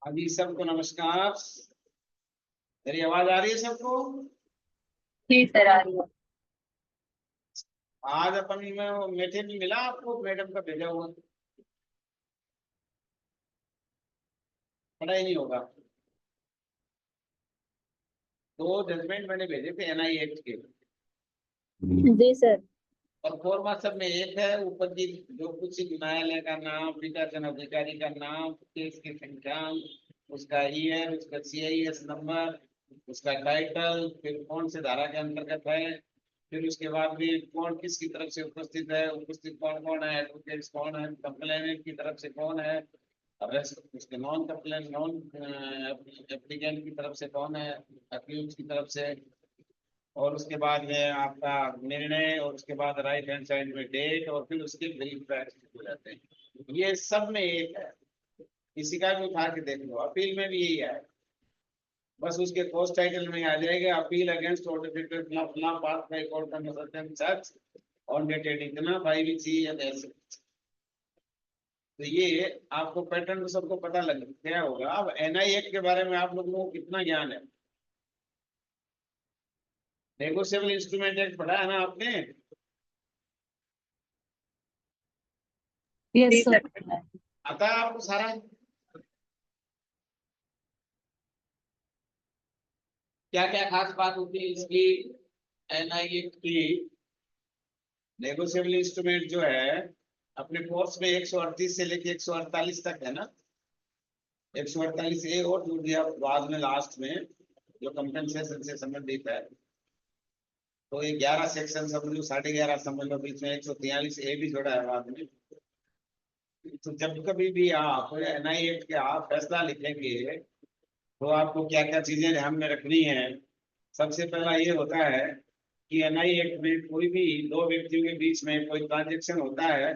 हाँ जी, सबको नमस्कार। मेरी आवाज आ रही है सबको? जी सर, आ रही है। आज अपन में मीटिंग में मिला आपको मैडम का भेजा हुआ? पढ़ा ही नहीं होगा। दो जजमेंट मैंने भेजे थे एनआई एक्ट के। जी सर। और फॉर्मा सब में एक है, ऊपर की जो कुछ न्यायालय का नाम, विचारण अधिकारी का नाम, केस की संख्या, उसका ईयर, उसका सीआईएस नंबर, उसका टाइटल, फिर कौन से धारा के अंतर्गत है, फिर उसके बाद भी कौन किसकी तरफ से उपस्थित है, उपस्थित कौन कौन है, एडवोकेट कौन है, कंप्लेनेंट की तरफ से कौन है, अरेस्ट उसके नॉन एप्लीकेंट की तरफ से कौन है, अक्यूज की तरफ से, और उसके बाद है आपका निर्णय, और उसके बाद राइट हैंड साइड में डेट, और फिर उसके ब्रीफ हो जाते हैं। ये सब में एक है, किसी का भी उठा के देख लो। अपील में भी यही है, बस उसके पोस्ट टाइटल में आ जाएगा, अपील अगेंस्ट ऑर्डर फला pass by court of such on dated इतना बाई विच ही ऐसे। तो ये आपको पैटर्न तो सबको पता लग गया होगा। अब एनआई एक्ट के बारे में आप लोगों को कितना ज्ञान है? नेगोशिएबल इंस्ट्रूमेंट एक्ट पढ़ा है ना आपने? Yes sir. आता है आपको सारा? क्या क्या खास बात होती है इसकी? एनआई एक्ट की नेगोशिएबल इंस्ट्रूमेंट जो है, अपने कोर्स में 138 से लेके 148 तक है ना। 148 ए और जोड़ दिया बाद में लास्ट में, जो कंपनसेशन से संबंधित है। तो ये 11 सेक्शन समझ लो, 11.5 समझ लो, बीच में 143 ए भी जोड़ा है बाद में। तो जब कभी भी आप एनआई एक्ट के आप फैसला लिखेंगे, तो आपको क्या क्या चीजें ध्यान में रखनी है। सबसे पहला ये होता है कि एनआई एक्ट में कोई भी दो व्यक्तियों के बीच में कोई ट्रांजेक्शन होता है,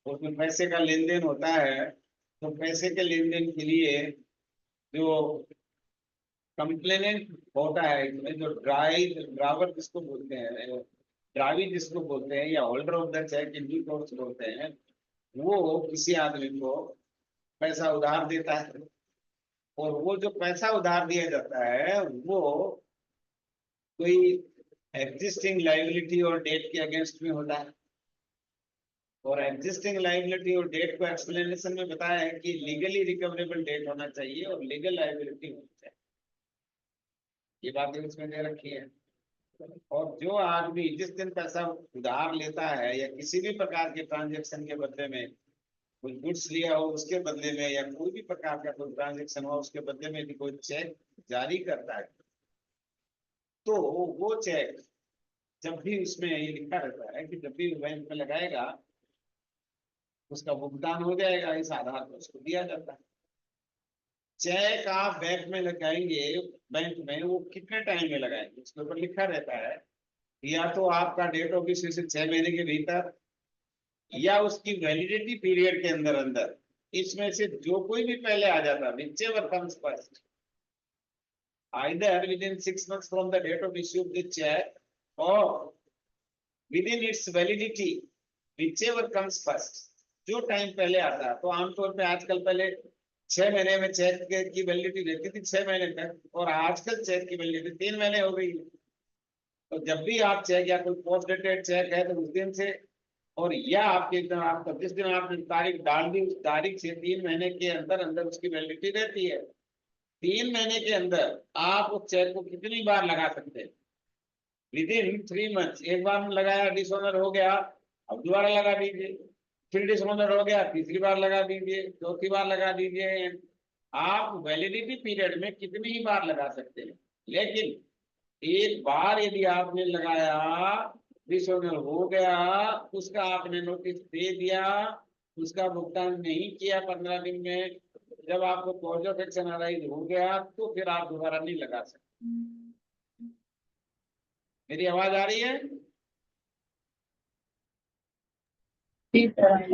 उसमें पैसे का लेन देन होता है, तो पैसे के लेन देन के लिए जो कंप्लेनेंट होता है, इसमें जो ड्राइवर जिसको बोलते हैं, ड्राइवी जिसको बोलते हैं, या holder of the cheque in due course बोलते हैं, वो किसी आदमी को पैसा उधार देता है। और वो जो पैसा उधार दिया जाता है वो कोई एग्जिस्टिंग लाइबिलिटी और डेट के अगेंस्ट में होता है। और एग्जिस्टिंग लाइबिलिटी और डेट को एक्सप्लेनेशन में बताया है कि लीगली रिकवरेबल डेट होना चाहिए और लीगल लाइबिलिटी होनी चाहिए। ये बातें उसमें दे रखी है। और जो आदमी जिस दिन पैसा उधार लेता है, या किसी भी प्रकार के ट्रांजेक्शन के बदले में कोई गुड्स लिया हो उसके बदले में, या कोई भी प्रकार का कोई ट्रांजेक्शन हुआ उसके बदले में भी कोई चेक जारी करता है, तो वो चेक जब भी उसमें ये लिखा रहता है कि जब भी बैंक में लगाएगा उसका भुगतान हो जाएगा, इस आधार पर उसको दिया जाता है। चेक आप बैंक में लगाएंगे, बैंक में वो कितने टाइम में लगाएंगे उसके ऊपर लिखा रहता है। या तो आपका डेट ऑफ इश्यू से 6 महीने के भीतर, या उसकी वैलिडिटी पीरियड के अंदर अंदर, इसमें से जो कोई भी पहले आ जाता है, whichever comes first, either within 6 months from the date of issue of the cheque और within its validity, whichever comes first. जो टाइम पहले आता है, तो आमतौर पे आजकल पहले 6 महीने में चेक की वैलिडिटी रहती थी, 6 महीने तक, और आजकल चेक की वैलिडिटी 3 महीने हो गई। तो जब भी आप चेक, या कोई पोस्ट डेटेड चेक है तो उस दिन से, और या आपके आपका जिस दिन आपने तारीख डाल दी उस तारीख से 3 महीने के अंदर अंदर उसकी वैलिडिटी रहती है। 3 महीने के अंदर आप उस चेक को कितनी बार लगा सकते हैं? विद इन 3 months एक बार में लगाया, डिसऑनर हो गया, अब दोबारा लगा दीजिए। फिर डिसऑनर हो गया, तीसरी बार लगा दीजिए, चौथी बार लगा दीजिए। आप वैलिडिटी पीरियड में कितनी ही बार लगा सकते हैं। लेकिन एक बार यदि आपने लगाया, डिसऑनर हो गया, उसका आपने नोटिस दे दिया, उसका भुगतान नहीं किया 15 दिन में, जब आपको कॉज ऑफ एक्शन अराइज हो गया, तो फिर आप दोबारा नहीं लगा सकते। मेरी आवाज आ रही है? जी सर।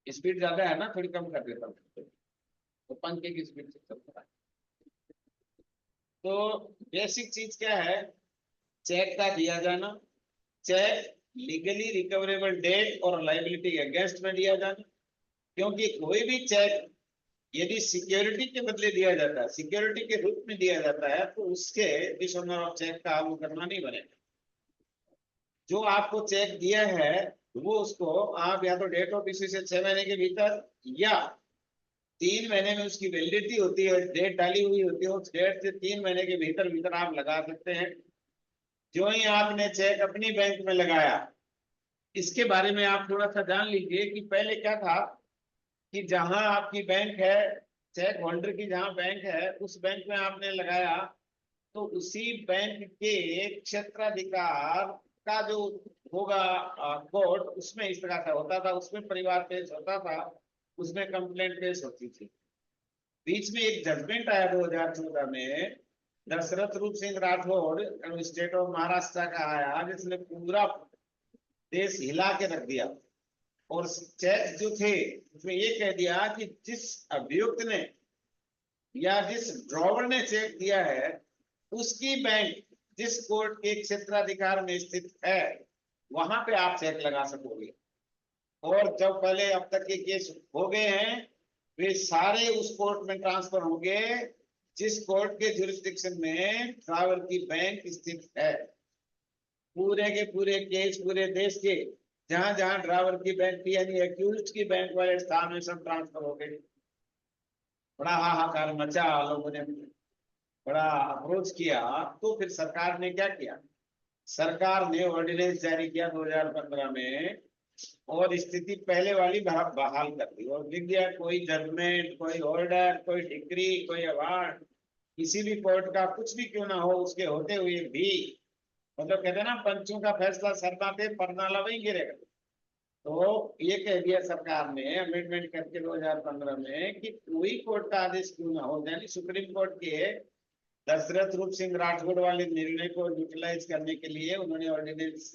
स्पीड ज्यादा है ना, थोड़ी कम कर देता हूँ, तो पंखे की स्पीड से चलता है। तो बेसिक चीज क्या है? चेक का दिया जाना, चेक लीगली रिकवरेबल डेट और लाइबिलिटी अगेंस्ट में दिया जाना। क्योंकि कोई भी चेक यदि सिक्योरिटी के बदले दिया जाता है, सिक्योरिटी के रूप में दिया जाता है, तो उसके डिसऑनर ऑफ चेक का मुकदमा नहीं बनेगा। जो आपको चेक दिया है वो उसको आप या तो डेट ऑफ इश्यू से 6 महीने के भीतर या 3 महीने में उसकी वैलिडिटी होती है, डेट डाली हुई होती है, उस डेट से 3 महीने के भीतर भीतर आप लगा सकते हैं। जो ही आपने चेक अपनी बैंक में लगाया, इसके बारे में आप थोड़ा सा जान लीजिए कि पहले क्या था कि जहां आपकी बैंक है, चेक होल्डर की जहां बैंक है, उस बैंक में आपने लगाया, तो उसी बैंक के क्षेत्राधिकार का जो होगा कोर्ट, उसमें इस तरह से होता था, उसमें परिवार पेश होता था, उसमें कंप्लेंट पेश होती थी। बीच में एक जजमेंट आया 2014 में, दशरथ रूप सिंह राठौड़ स्टेट ऑफ महाराष्ट्र का आया, जिसने पूरा देश हिला के रख दिया। और चेक जो थे उसमें ये कह दिया कि जिस अभियुक्त ने या जिस ड्रॉवर ने चेक दिया है, उसकी बैंक जिस कोर्ट के क्षेत्राधिकार में स्थित है, वहां पे आप चेक लगा सकोगे। और जब पहले अब तक के केस हो गए हैं, वे सारे उस कोर्ट में ट्रांसफर होंगे जिस कोर्ट के जुरिस्डिक्शन में ड्रावर की बैंक स्थित है। पूरे के पूरे केस पूरे देश के जहां जहां ड्रावर की बैंक थी, यानी एक्यूज्ड की बैंक वाले स्थान में सब ट्रांसफर हो गए। बड़ा हाहाकार मचा, लोगों ने बड़ा अप्रोच किया। तो फिर सरकार ने क्या किया, सरकार ने ऑर्डिनेंस जारी किया 2015 में, और स्थिति पहले वाली बहाल कर दी और लिख दिया कोई जजमेंट, कोई ऑर्डर, कोई डिक्री, कोई अवार्ड, किसी भी कोर्ट का कुछ भी क्यों ना हो, उसके होते हुए भी, मतलब कहते हैं ना पंचों का फैसला सरना पे परनाला वही गिरेगा। तो ये कह दिया सरकार ने अमेंडमेंट करके 2015 में कि कोई कोर्ट का आदेश क्यों ना हो, यानी सुप्रीम कोर्ट के दशरथ रूप सिंह राठौड़ वाले निर्णय को यूटिलाइज करने के लिए उन्होंने ऑर्डिनेंस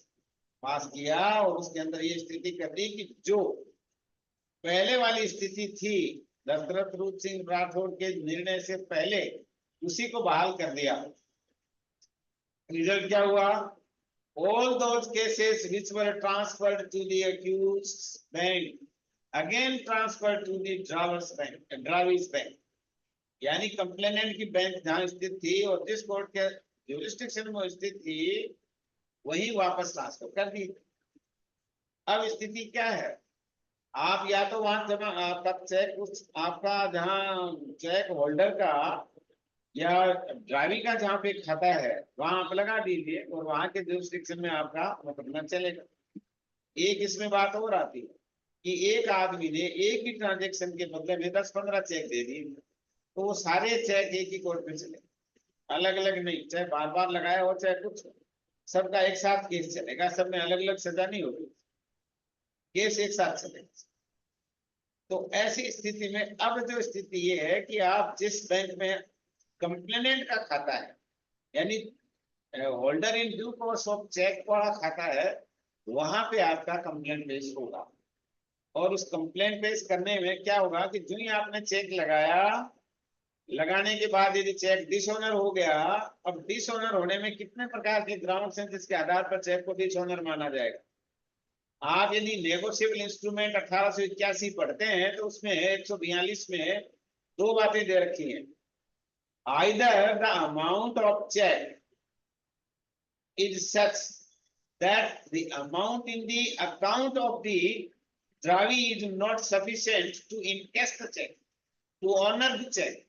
पास किया, और उसके अंदर ये स्थिति कर दी कि जो पहले वाली स्थिति थी दशरथ रूप सिंह राठौड़ के निर्णय से पहले, उसी को बहाल कर दिया। रिजल्ट क्या हुआ, all those cases which were transferred to the accused bank again transferred to the drawer's bank, यानी कंप्लेनेंट की बैंक जहां स्थित थी और जिस कोर्ट के ज्यूरिस्डिक्शन में स्थित थी, वही वापस ट्रांसफर कर दी। अब स्थिति क्या है, आप या तो वहां जमा आपका चेक, उस आपका जहां चेक होल्डर का या ड्राइविंग का जहां पे खाता है वहां आप लगा दीजिए, और वहां के ज्यूरिस्डिक्शन में आपका मुकदमा चलेगा। एक इसमें बात और आती है कि एक आदमी ने एक ही ट्रांजेक्शन के बदले में 10-15 चेक दे दिए, तो वो सारे चेक एक ही कोर्ट में चले, अलग अलग नहीं, चाहे बार बार लगाया हो चाहे कुछ, सबका एक साथ केस चलेगा, सब में अलग अलग सजा नहीं होगी, केस एक साथ चलेगा। तो ऐसी स्थिति में अब जो स्थिति ये है कि आप जिस बैंक में कंप्लेनेंट का खाता है, यानी holder in due course of cheque वाला खाता है, वहां पे आपका कंप्लेंट पेश होगा। और उस कंप्लेंट पेश करने में क्या होगा कि जो ही आपने चेक लगाया, लगाने के बाद यदि चेक डिसऑनर हो गया, अब डिसऑनर होने में कितने प्रकार के ग्राउंड्स हैं जिसके आधार पर चेक को डिसऑनर माना जाएगा। आप यदि नेगोशिएबल इंस्ट्रूमेंट 1881 पढ़ते हैं तो उसमें 142 में दो बातें दे रखी हैं। Either the amount of cheque is such that the amount in the account of the drawee is not sufficient to encash the check, to honor the check,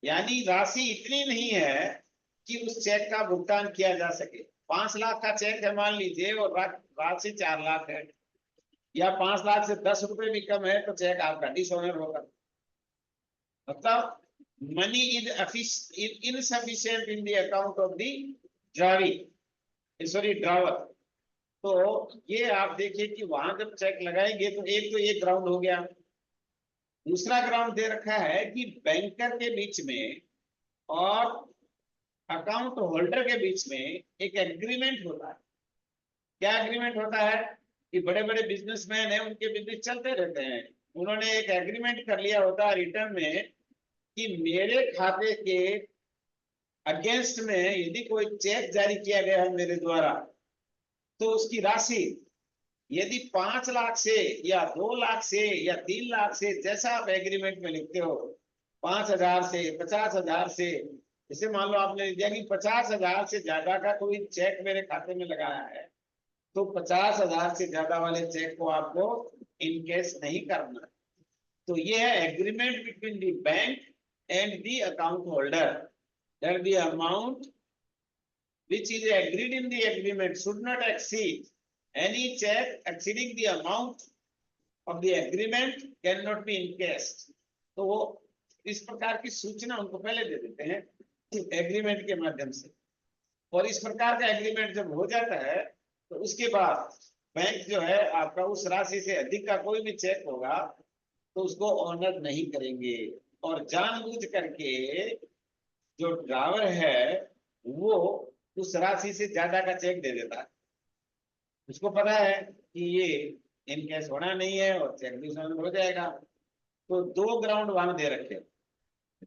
यानी राशि इतनी नहीं है कि उस चेक का भुगतान किया जा सके। 5 लाख का चेक है मान लीजिए, और राशि 4 लाख है, या 5 लाख से 10 रुपए भी कम है, तो चेक आपका डिसऑनर होगा। मतलब money is insufficient in the account of the drawee, sorry drawer. तो ये आप देखिए कि वहां जब चेक लगाएंगे तो एक तो ये ग्राउंड हो गया। दूसरा ग्राउंड दे रखा है कि बैंकर के बीच में और अकाउंट होल्डर के बीच में एक एग्रीमेंट होता है। क्या एग्रीमेंट होता है कि बड़े बड़े बिजनेसमैन हैं, उनके बिजनेस चलते रहते हैं, उन्होंने एक एग्रीमेंट कर लिया होता है रिटर्न में कि मेरे खाते के अगेंस्ट में यदि कोई चेक जारी किया गया है मेरे द्वारा, तो उसकी राशि यदि 5 लाख से या 2 लाख से या 3 लाख से, जैसा आप एग्रीमेंट में लिखते हो, 5,000 से 50,000 से, जैसे मान लो आपने लिख दिया कि 50,000 से ज्यादा का कोई चेक मेरे खाते में लगाया है, तो 50,000 से ज्यादा वाले चेक को आपको इनकेस नहीं करना। तो ये है agreement between the bank and the account holder, that the amount which is agreed in the agreement should not exceed any check exceeding the amount of the agreement cannot be encashed। तो वो इस प्रकार की सूचना उनको पहले दे देते हैं एग्रीमेंट के माध्यम से, और इस प्रकार का एग्रीमेंट जब हो जाता है तो उसके बाद बैंक जो है आपका उस राशि से अधिक का कोई भी चेक होगा तो उसको ऑनर नहीं करेंगे, और जानबूझ करके जो ड्रावर है वो उस राशि से ज्यादा का चेक दे देता है। उसको पता है कि ये इनकेस होना नहीं है और चेक भी हो जाएगा। तो 2 ग्राउंड वहां दे रखे,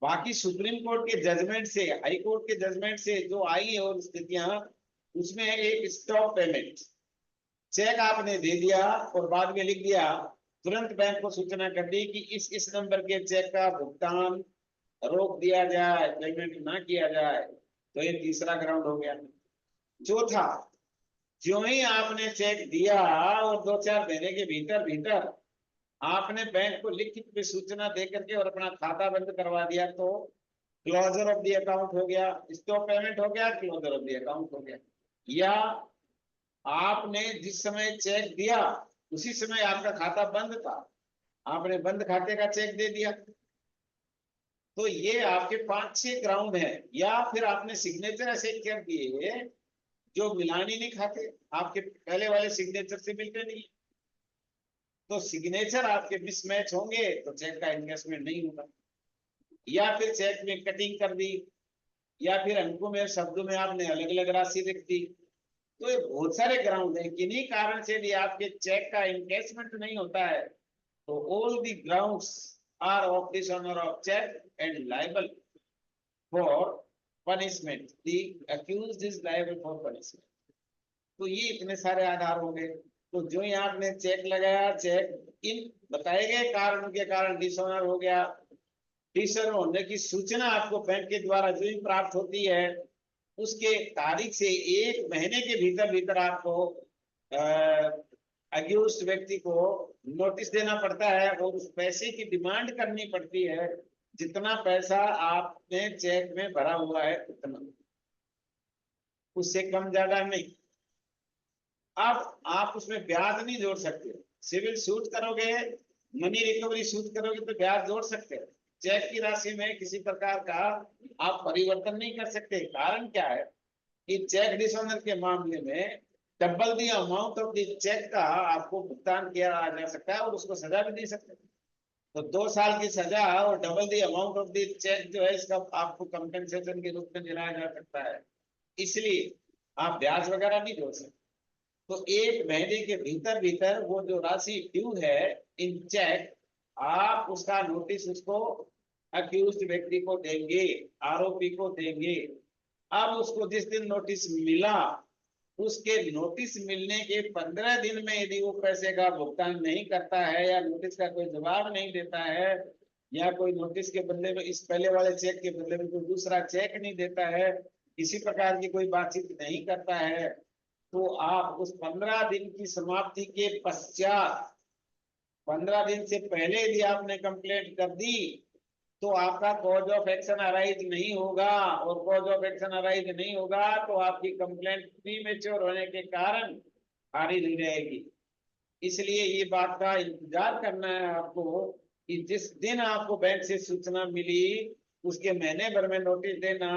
बाकी सुप्रीम कोर्ट के जजमेंट से, हाई कोर्ट के जजमेंट से जो आई और स्थितियां, उसमें एक स्टॉप पेमेंट, चेक आपने दे दिया और बाद में लिख दिया, तुरंत बैंक को सूचना कर दी कि इस नंबर के चेक का भुगतान रोक दिया जाए, पेमेंट ना किया जाए, तो ये तीसरा ग्राउंड हो गया। चौथा, जो ही आपने चेक दिया और 2-4 महीने के भीतर भीतर आपने बैंक को लिखित में सूचना दे करके और अपना खाता बंद करवा दिया, तो क्लोजर ऑफ द अकाउंट हो गया, स्टॉप पेमेंट हो गया, क्लोजर ऑफ द अकाउंट हो गया। या आपने जिस समय चेक दिया उसी समय आपका खाता बंद था, आपने बंद खाते का चेक दे दिया, तो ये आपके 5-6 ग्राउंड है। या फिर आपने सिग्नेचर ऐसे कर दिए जो मिलान ही नहीं खाते, आपके पहले वाले सिग्नेचर से मिलते नहीं, तो सिग्नेचर आपके मिसमैच होंगे तो चेक का इन्वेस्टमेंट नहीं होगा। या फिर चेक में कटिंग कर दी, या फिर अंकों में शब्दों में आपने अलग अलग राशि लिख दी, तो ये बहुत सारे ग्राउंड है। किन्हीं कारण से भी आपके चेक का इनकेसमेंट नहीं होता है तो all the grounds are of dishonour of cheque and liable for punishment, the accused is liable for punishment. तो ये इतने सारे आधार होंगे। तो जो ही आपने चेक लगाया, चेक इन बताए गए कारण के कारण डिसऑनर हो गया, डिसऑनर होने की सूचना आपको बैंक के द्वारा जो ही प्राप्त होती है उसके तारीख से 1 महीने के भीतर भीतर आपको अक्यूज्ड व्यक्ति को नोटिस देना पड़ता है और उस पैसे की डिमांड करनी पड़ती है, जितना पैसा आपने चेक में भरा हुआ है उतना, उससे कम ज्यादा नहीं। अब आप उसमें ब्याज नहीं जोड़ सकते, सिविल सूट करोगे, मनी रिकवरी सूट करोगे तो ब्याज जोड़ सकते हो, चेक की राशि में किसी प्रकार का आप परिवर्तन नहीं कर सकते। कारण क्या है कि चेक डिसऑनर के मामले में double the amount of the cheque का आपको भुगतान किया जा सकता है और उसको सजा भी दे सकते हैं। तो 2 साल की सजा और double the amount of the cheque जो है इसका आपको कंपेंसेशन के रूप में दिलाया जा सकता है, इसलिए आप ब्याज वगैरह नहीं जोड़ सकते। तो 1 महीने के भीतर भीतर वो जो राशि ड्यू है इन चेक, आप उसका नोटिस उसको अक्यूज्ड व्यक्ति को देंगे, आरोपी को देंगे। अब उसको जिस दिन नोटिस मिला, उसके नोटिस मिलने के 15 दिन में यदि वो पैसे का भुगतान नहीं करता है या नोटिस का कोई जवाब नहीं देता है या कोई नोटिस के बदले में इस पहले वाले चेक के बदले में कोई दूसरा चेक नहीं देता है, किसी प्रकार की कोई बातचीत नहीं करता है, तो आप उस 15 दिन की समाप्ति के पश्चात, 15 दिन से पहले यदि आपने कंप्लेंट कर दी तो आपका कॉज ऑफ एक्शन अराइज नहीं होगा, और कॉज ऑफ एक्शन अराइज नहीं होगा तो आपकी कंप्लेंट प्रीमेच्योर होने के कारण खारिज हो जाएगी। इसलिए ये बात का इंतजार करना है आपको कि जिस दिन आपको बैंक से सूचना मिली उसके महीने भर में नोटिस देना,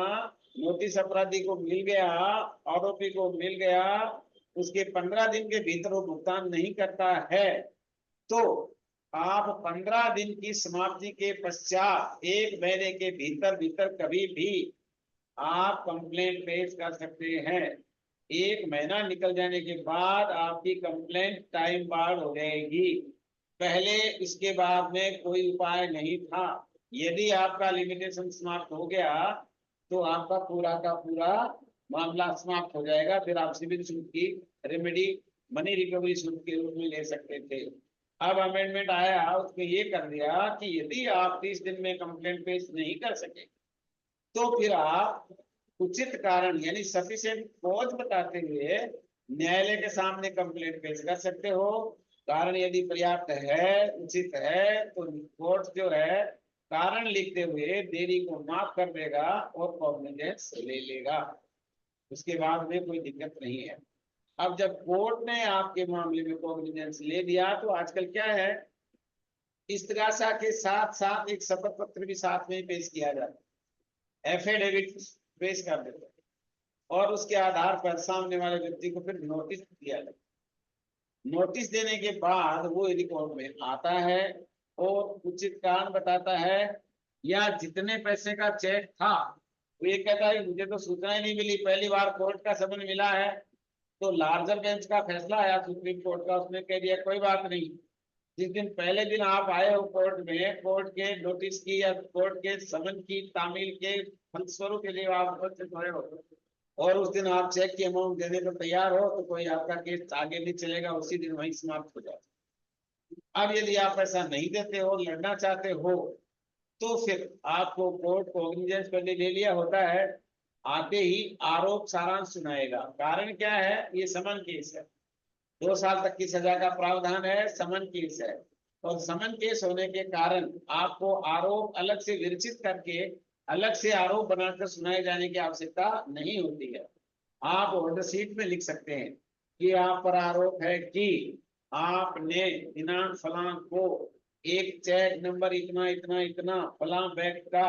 नोटिस अपराधी को मिल गया, आरोपी को मिल गया, उसके 15 दिन के भीतर वो भुगतान नहीं करता है तो आप 15 दिन की समाप्ति के पश्चात 1 महीने के भीतर भीतर कभी भी आप कंप्लेंट पेश कर सकते हैं। 1 महीना निकल जाने के बाद आपकी कंप्लेंट टाइम बार्ड हो जाएगी, पहले इसके बाद में कोई उपाय नहीं था। यदि आपका लिमिटेशन समाप्त हो गया तो आपका पूरा का पूरा मामला समाप्त हो जाएगा, फिर आप सिविल सूट की रेमेडी मनी रिकवरी सूट के रूप में ले सकते थे। अब अमेंडमेंट आया, उसमें ये कर दिया कि यदि आप 30 दिन में कंप्लेंट पेश नहीं कर सके तो फिर आप उचित कारण यानी सफिशिएंट कॉज बताते हुए न्यायालय के सामने कंप्लेंट पेश कर सकते हो। कारण यदि पर्याप्त है, उचित है, तो कोर्ट जो है कारण लिखते हुए देरी को माफ कर देगा और कॉग्निजेंस ले लेगा। उसके बाद में कोई दिक्कत नहीं है। अब जब कोर्ट ने आपके मामले में कॉग्निजेंस ले दिया तो आजकल क्या है, इस्तगासा के साथ साथ एक शपथ पत्र भी साथ में पेश किया जाता है, एफिडेविट पेश कर देते हैं और उसके आधार पर सामने वाले व्यक्ति को फिर नोटिस दिया जाता है। नोटिस देने के बाद वो यदि कोर्ट में आता है और उचित कारण बताता है या जितने पैसे का चेक था वो ये कहता है मुझे तो सूचना ही नहीं मिली, पहली बार कोर्ट का समन मिला है, तो लार्जर बेंच का फैसला आया सुप्रीम कोर्ट का, उसने कह दिया कोई बात नहीं, जिस दिन पहले दिन आप आए हो कोर्ट में, कोर्ट के नोटिस की या कोर्ट के समन की तामील के फलस्वरूप के लिए आप उपस्थित हुए हो और उस दिन आप चेक की अमाउंट देने को तैयार हो तो कोई आपका केस आगे नहीं चलेगा, उसी दिन वहीं समाप्त हो जाता। अब यदि आप ऐसा नहीं देते हो, लड़ना चाहते हो, तो फिर आपको कोर्ट कॉग्निजेंस पहले ले लिया होता है, आते ही आरोप सारांश सुनाएगा। कारण क्या है, ये समन केस है, 2 साल तक की सजा का प्रावधान है, समन केस है और समन केस होने के कारण आपको आरोप अलग से विरचित करके अलग से आरोप बनाकर सुनाए जाने की आवश्यकता नहीं होती है। आप ऑर्डर शीट में लिख सकते हैं कि आप पर आरोप है कि आपने दिनांक फलां को एक चेक नंबर इतना इतना इतना फलां बैंक का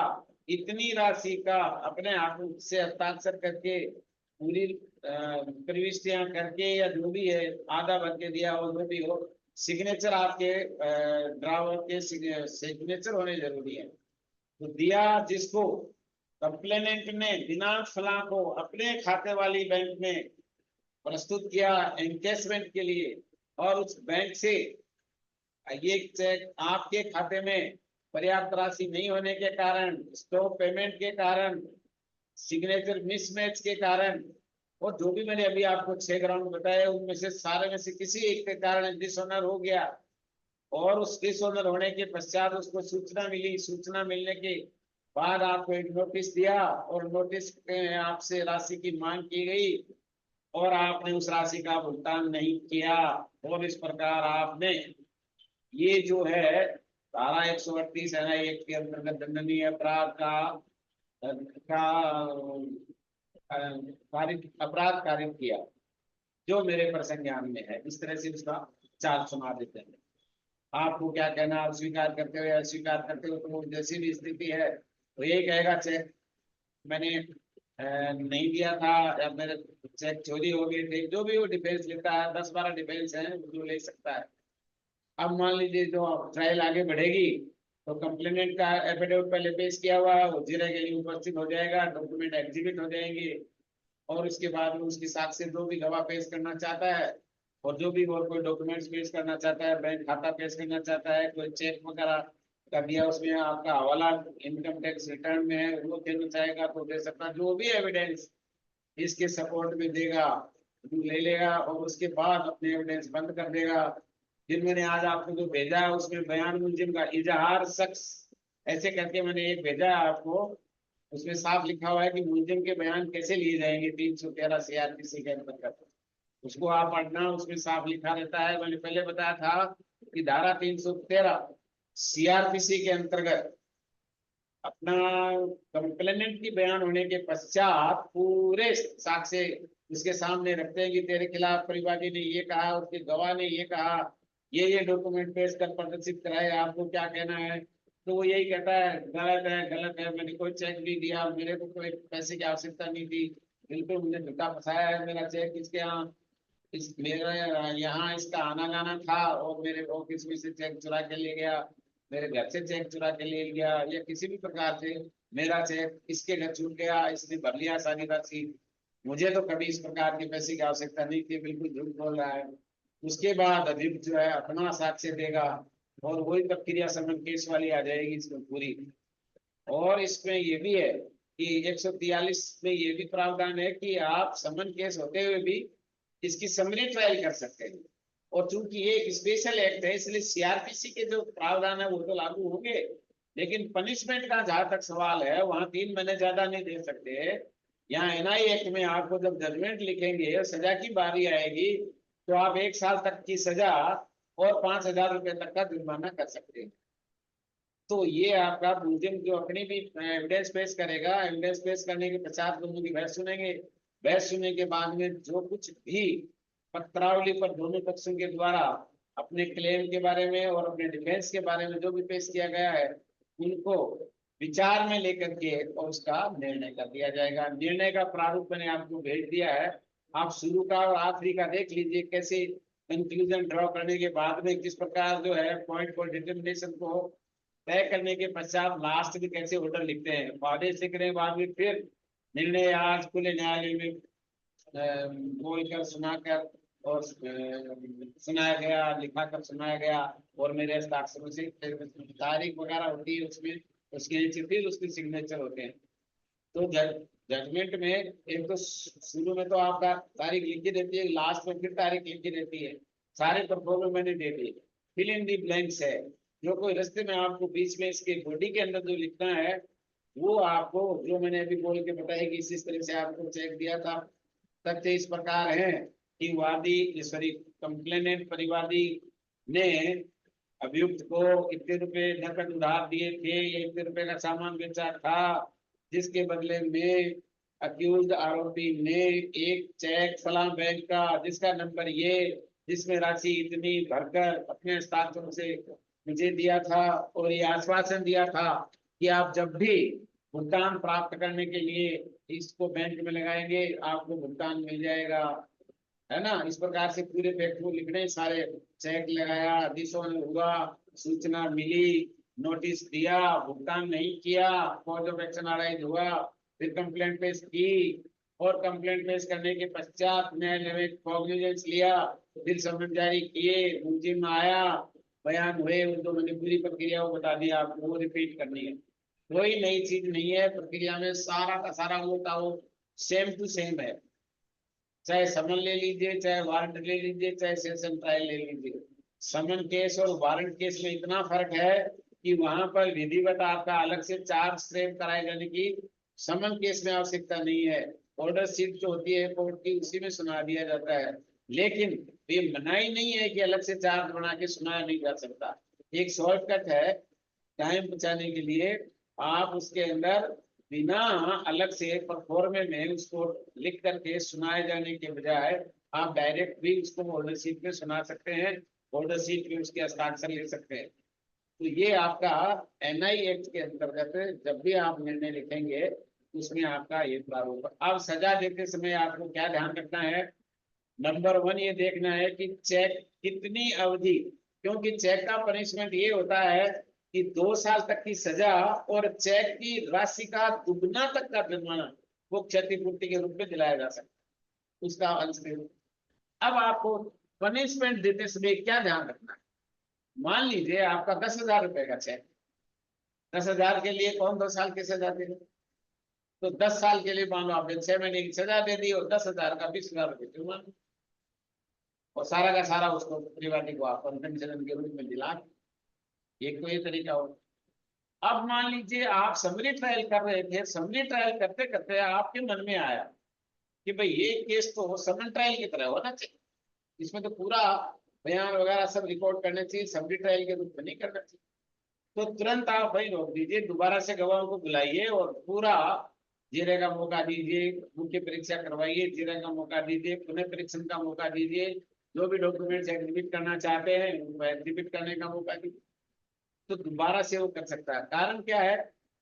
इतनी राशि का अपने हाथों से हस्ताक्षर करके पूरी प्रविष्टियां करके या जो भी है आधा भर के दिया हो, जो भी हो, सिग्नेचर आपके ड्रावर के सिग्नेचर होने जरूरी है। तो दिया जिसको कंप्लेनेंट ने दिनांक फलां को अपने खाते वाली बैंक में प्रस्तुत किया एनकेशमेंट के लिए और उस बैंक से ये चेक आपके खाते में पर्याप्त राशि नहीं होने के कारण, स्टॉप पेमेंट के कारण, सिग्नेचर मिसमैच के कारण और जो भी मैंने अभी आपको 6 ग्राउंड बताए उनमें से सारे में से किसी एक के कारण डिसऑनर हो गया और उस डिसऑनर होने के पश्चात उसको सूचना मिली, सूचना मिलने के बाद आपको एक नोटिस दिया और नोटिस में आपसे राशि की मांग की गई और आपने उस राशि का भुगतान नहीं किया और इस प्रकार आपने ये जो है धारा 138 है ना, एक के अंतर्गत दंडनीय अपराध अपराध कारित किया जो मेरे प्रसंज्ञान में है। इस तरह से उसका चार्ज सुना देते हैं। आपको क्या कहना, आप स्वीकार करते हो या अस्वीकार करते हो, तो जैसी भी स्थिति है तो यही कहेगा चेक मैंने नहीं दिया था या मेरे चेक चोरी हो गई थी, जो भी वो डिफेंस लेता है, 10-12 डिफेंस है जो ले सकता है। अब मान लीजिए जो ट्रायल आगे बढ़ेगी तो कंप्लेनेंट का एफिडेविट पहले पेश किया हुआ है वो जिरह के लिए उपस्थित हो जाएगा, डॉक्यूमेंट एग्जिबिट हो जाएंगे और उसके बाद में उसकी साक्ष्य जो भी गवाह पेश करना चाहता है और जो भी और कोई डॉक्यूमेंट्स पेश करना चाहता है, बैंक खाता पेश करना चाहता है, कोई चेक वगैरह कर दिया उसमें आपका हवाला इनकम टैक्स रिटर्न में है वो देना चाहेगा तो दे सकता है, जो भी एविडेंस इसके सपोर्ट में देगा ले लेगा और उसके बाद अपने एविडेंस बंद कर देगा। फिर मैंने आज आपको जो भेजा है उसमें बयान मुलजिम का इजहार शख्स ऐसे करके मैंने एक भेजा है आपको, उसमें साफ लिखा हुआ है कि मुलजिम के बयान कैसे लिए जाएंगे 313 CRPC के अंतर्गत, उसको आप पढ़ना, उसमें साफ लिखा रहता है। मैंने पहले बताया था कि धारा 313 CRPC के अंतर्गत अपना कंप्लेनेंट की बयान होने के पश्चात पूरे साक्ष्य उसके सामने रखते हैं कि तेरे खिलाफ परिवादी ने ये कहा, उसके गवाह ने ये कहा, ये डॉक्यूमेंट पेश कर प्रदर्शित कराए, आपको क्या कहना है, तो वो यही कहता है गलत है गलत है, मैंने कोई चेक नहीं दिया, मेरे को कोई पैसे की आवश्यकता नहीं थी, बिल्कुल मुझे धोखा फंसाया है, मेरा चेक इसके यहाँ इस मेरे यहाँ इसका आना जाना था और मेरे ऑफिस में से चेक चुरा के ले गया, मेरे घर से चेक चुरा के ले गया या किसी भी प्रकार से मेरा चेक इसके घर छूट गया, इसने भर लिया सारी राशि, मुझे तो कभी इस प्रकार के पैसे की आवश्यकता नहीं थी, बिल्कुल झूठ बोल रहा है। उसके बाद अभियुक्त जो है अपना साक्ष्य देगा और वही प्रक्रिया समन केस वाली आ जाएगी इसमें पूरी। और इसमें ये भी है कि 143 में ये भी प्रावधान है कि आप समन केस होते हुए भी इसकी समरी ट्रायल कर सकते हैं। और चूंकि ये एक स्पेशल एक्ट है, इसलिए सीआरपीसी के जो प्रावधान है वो तो लागू होंगे, लेकिन पनिशमेंट का जहां तक सवाल है वहां 3 महीने ज्यादा नहीं दे सकते। यहाँ एनआई एक्ट में आपको जब जजमेंट लिखेंगे और सजा की बारी आएगी तो आप 1 साल तक की सजा और 5,000 रुपए तक का जुर्माना कर सकते हैं। तो ये आपका मुलजिम जो अपनी भी एविडेंस पेश करेगा, एविडेंस पेश करने के पश्चात दोनों की बहस सुनेंगे, बहस सुनने के बाद में जो कुछ भी पत्रावली पर दोनों पक्षों के द्वारा अपने क्लेम के बारे में और अपने डिफेंस के बारे में जो भी पेश किया गया है उनको विचार में लेकर के और उसका निर्णय कर दिया जाएगा। निर्णय का प्रारूप मैंने आपको भेज दिया है, आप शुरू का और आखिरी का देख लीजिए, कैसे कंक्लूजन ड्रॉ करने के बाद में किस प्रकार जो है पॉइंट फॉर डिटर्मिनेशन को तय करने के पश्चात लास्ट में कैसे ऑर्डर लिखते हैं, आदेश लिखने के बाद में फिर निर्णय आज खुले न्यायालय में बोलकर सुनाकर और सुनाया गया, लिखाकर सुनाया गया और मेरे हस्ताक्षर से तारीख वगैरह होती है उसमें, उसके नीचे फिर उसके सिग्नेचर होते हैं। तो जजमेंट में एक तो शुरू में तो आपका तारीख लिखी रहती है, लास्ट में फिर तारीख लिखी रहती है। सारे प्रोफोलो मैंने दे दिए, फिल इन दी ब्लैंक्स है। जो कोई रास्ते में आपको बीच में इसके बॉडी के अंदर जो लिखना है वो आपको जो मैंने अभी बोल के बताया कि इस तरह से आपको चेक दिया था। तथ्य इस प्रकार है कि वादी सॉरी कंप्लेनेंट परिवादी ने अभियुक्त को इतने रुपए नकद उधार दिए थे, इतने रुपए का सामान बेचा था, जिसके बदले में अक्यूज आरोपी ने एक चेक फलां बैंक का जिसका नंबर ये, जिसमें राशि इतनी भरकर अपने हस्ताक्षर से मुझे दिया था और ये आश्वासन दिया था कि आप जब भी भुगतान प्राप्त करने के लिए इसको बैंक में लगाएंगे आपको भुगतान मिल जाएगा, है ना। इस प्रकार से पूरे फैक्ट को लिखने, सारे चेक लगाया, आदेशों में हुआ, सूचना मिली, नोटिस दिया, भुगतान नहीं किया, कॉज ऑफ एक्शन अराइज हुआ, फिर कंप्लेंट पेश की और कंप्लेंट पेश करने के पश्चात न्यायालय में कॉग्निजेंस लिया, फिर समन जारी किए, मुलजिम आया, बयान हुए, उनको मैंने पूरी प्रक्रिया को बता दिया, आपको वो रिपीट करनी है। कोई नई चीज नहीं है प्रक्रिया में, सारा का सारा वो का वो सेम टू सेम है। चाहे समन ले लीजिए, चाहे वारंट ले लीजिए, चाहे सेशन ट्रायल ले लीजिए। समन केस और वारंट केस में इतना फर्क है कि वहां पर विधिवत आपका अलग से चार्ज फ्रेम कराए जाने की समन केस में आवश्यकता नहीं है। ऑर्डर शीट जो होती है कोर्ट की उसी में सुना दिया जाता है, लेकिन ये मनाही नहीं है कि अलग से चार्ज बना के सुनाया नहीं जा सकता। एक शॉर्टकट है टाइम बचाने के लिए, आप उसके अंदर बिना अलग से परफॉर्मे में उसको लिख करके सुनाए जाने के बजाय आप डायरेक्ट भी उसको ऑर्डर शीट में सुना सकते हैं, ऑर्डर शीट में उसके हस्ताक्षर ले सकते हैं। तो ये आपका एनआई एक्ट के अंतर्गत जब भी आप निर्णय लिखेंगे उसमें आपका ये प्रारूप। अब सजा देते समय आपको क्या ध्यान रखना है, नंबर 1 ये देखना है कि चेक कितनी अवधि, क्योंकि चेक का पनिशमेंट ये होता है कि 2 साल तक की सजा और चेक की राशि का दुगना तक का जुर्माना वो क्षतिपूर्ति के रूप में दिलाया जा सकता है, उसका अंश के रूप। अब आपको पनिशमेंट देते समय क्या ध्यान रखना है, मान लीजिए आपका 10,000 रुपए का चेक, 10,000 के लिए कौन 2 साल की सजा देगा, तो 10 साल के लिए मान लो आपने 6 महीने की सजा दे दी और 10,000 का 20,000 रुपये जुर्माना और सारा का सारा उसको परिवादी को आप कंपनसेशन के रूप में दिला। एक तो ये तरीका हो। अब मान लीजिए आप समरी ट्रायल कर रहे थे, समरी ट्रायल करते करते आपके मन में आया कि भाई ये केस तो समन ट्रायल की तरह होना चाहिए, इसमें तो पूरा बयान वगैरह सब रिकॉर्ड करने चाहिए, समरी ट्रायल के रूप में नहीं करना चाहिए। तो तुरंत आप वही रोक दीजिए, दोबारा से गवाहों को बुलाइए और पूरा जीरे का मौका दीजिए, मुख्य परीक्षा करवाइए, जीरे का मौका दीजिए, पुनः परीक्षण का मौका दीजिए, जो भी डॉक्यूमेंट्स एग्जिबिट करना चाहते हैं उनको एग्जिबिट करने का मौका दीजिए, तो दोबारा से वो कर सकता है। कारण क्या है,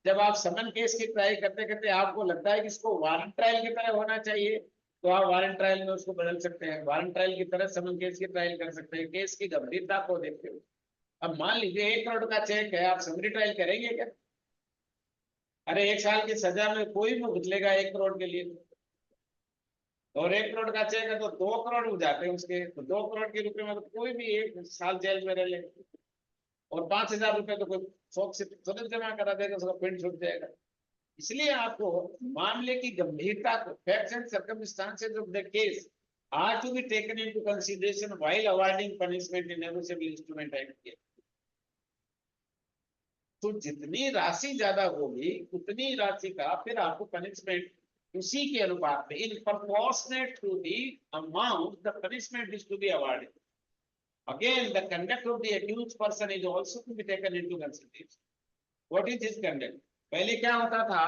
जब आप समन केस की ट्रायल करते करते आपको लगता है कि इसको वारंट ट्रायल की तरह होना चाहिए, तो आप वारंट ट्रायल में उसको बदल सकते हैं, वारंट ट्रायल की तरह समन केस की ट्रायल कर सकते हैं, केस की गंभीरता को देखते हुए। अब मान लीजिए 1 करोड़ का चेक है, आप समरी ट्रायल करेंगे क्या? अरे 1 साल की सजा में कोई मुंह बदलेगा 1 करोड़ के लिए, और 1 करोड़ का चेक है तो 2 करोड़ हो जाते हैं उसके, तो 2 करोड़ के रुपए में तो कोई भी 1 साल जेल में रह ले, और 5,000 रुपए तो कोई शौक से तुरंत जमा करा देगा, उसका पिंड छूट जाएगा। इसलिए आपको मामले की गंभीरता को, facts and circumstances of the case, are to be taken into consideration while awarding punishment in negotiable instrument act. तो जितनी राशि ज्यादा होगी उतनी राशि का फिर आपको पनिशमेंट उसी के अनुपात में इन proportionate to the amount the punishment is to be awarded. Again, the conduct of the accused person is also to be taken into consideration. What is his conduct? पहले क्या होता था,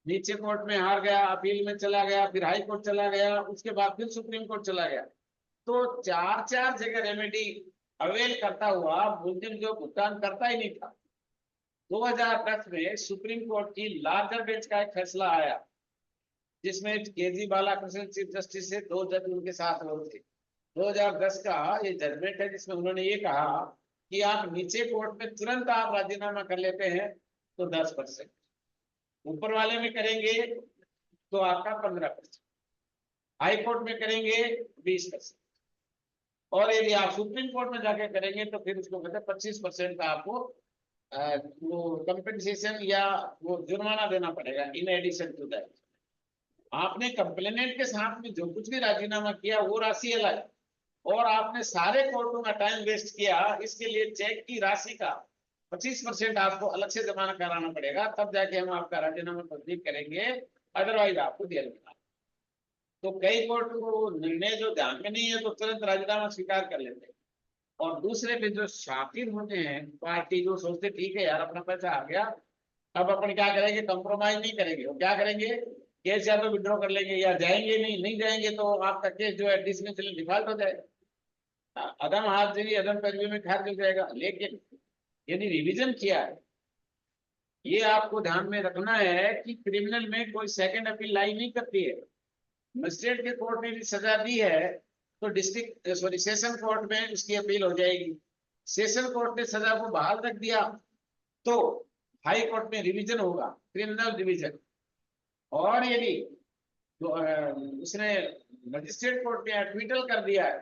नीचे कोर्ट में हार गया, अपील में चला गया, फिर हाई कोर्ट चला गया, उसके बाद फिर सुप्रीम कोर्ट चला गया, तो चार चार जगह रेमेडी अवेल करता हुआ मुलजिम जो भुगतान करता ही नहीं था। 2010 में सुप्रीम कोर्ट की लार्जर बेंच का एक फैसला आया जिसमें केजी बालाकृष्णन चीफ जस्टिस से 2 जज उनके साथ और थे। 2010 का ये जजमेंट है जिसमें उन्होंने ये कहा कि आप नीचे कोर्ट में तुरंत आप राजीनामा कर लेते हैं तो 10%, ऊपर वाले में करेंगे तो आपका 15%, हाई कोर्ट में करेंगे 20%, और यदि आप सुप्रीम कोर्ट में जाके करेंगे तो फिर उसको कहते हैं 25% का आपको वो कंपेंसेशन या वो जुर्माना देना पड़ेगा इन एडिशन टू दैट। आपने कंप्लेनेंट के साथ में जो कुछ भी राजीनामा किया वो राशि अलग, और आपने सारे कोर्टों का टाइम वेस्ट किया, इसके लिए चेक की राशि का 25% आपको अलग से जमा कराना पड़ेगा, तब जाके हम आपका राजीनामा तस्दीक करेंगे, अदरवाइज आपको जेल में। तो कई कोर्ट को निर्णय जो ध्यान में नहीं है तो तुरंत राजीनामा स्वीकार कर लेते हैं, और दूसरे पे जो शातिर होते हैं पार्टी जो सोचते ठीक है यार अपना पैसा आ गया, अब अपन क्या करेंगे, कंप्रोमाइज नहीं करेंगे, वो क्या करेंगे, केस या तो विड्रॉ कर लेंगे या जाएंगे नहीं जाएंगे तो आपका केस जो है डिसमिसल डिफॉल्ट हो जाएगा, अदम हाजिरी अदम पैरवी में खारिज हो जाएगा। लेकिन यदि रिवीजन किया है, ये आपको ध्यान में रखना है कि क्रिमिनल में कोई सेकंड अपील लाई नहीं करती है। मजिस्ट्रेट के कोर्ट ने भी सजा दी है तो डिस्ट्रिक्ट सॉरी सेशन कोर्ट में उसकी अपील हो जाएगी, सेशन कोर्ट ने सजा को बहाल रख दिया तो हाई कोर्ट में रिवीजन होगा, क्रिमिनल रिवीजन। और यदि तो उसने मजिस्ट्रेट कोर्ट में एक्विटल कर दिया है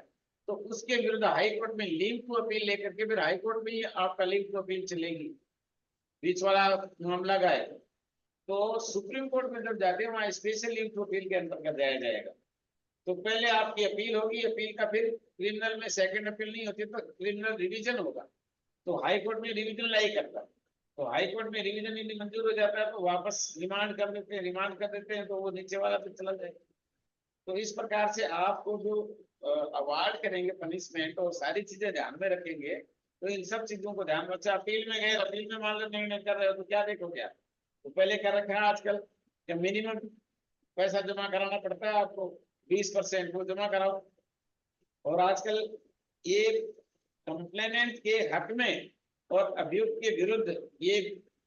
तो उसके विरुद्ध हाई कोर्ट में लीव टू अपील लेकर के फिर हाई कोर्ट में आपका लीव टू अपील चलेगी, बीच वाला मामला गए तो सुप्रीम कोर्ट में जब जाते हैं वहां स्पेशल लीव टू अपील के अंतर्गत जाया जाएगा। तो पहले आपकी अपील होगी, अपील का फिर क्रिमिनल में सेकंड अपील नहीं होती तो क्रिमिनल रिवीजन होगा, तो हाई कोर्ट में रिवीजन लाई करता है, तो हाई कोर्ट में रिवीजन यदि मंजूर हो जाता है तो वापस रिमांड कर देते हैं, रिमांड कर देते हैं तो वो नीचे वाला फिर चला जाएगा। तो इस प्रकार से आपको जो अवार्ड करेंगे पनिशमेंट और सारी चीजें ध्यान में रखेंगे, तो इन सब चीजों को ध्यान में। अच्छा अपील में गए, अपील में मान लो निर्णय कर रहे हो तो क्या देखोगे आप, तो पहले क्या रखा है आजकल कि मिनिमम पैसा जमा कराना पड़ता है आपको 20%, वो जमा कराओ। और आजकल ये कंप्लेनेंट के हक में और अभियुक्त के विरुद्ध ये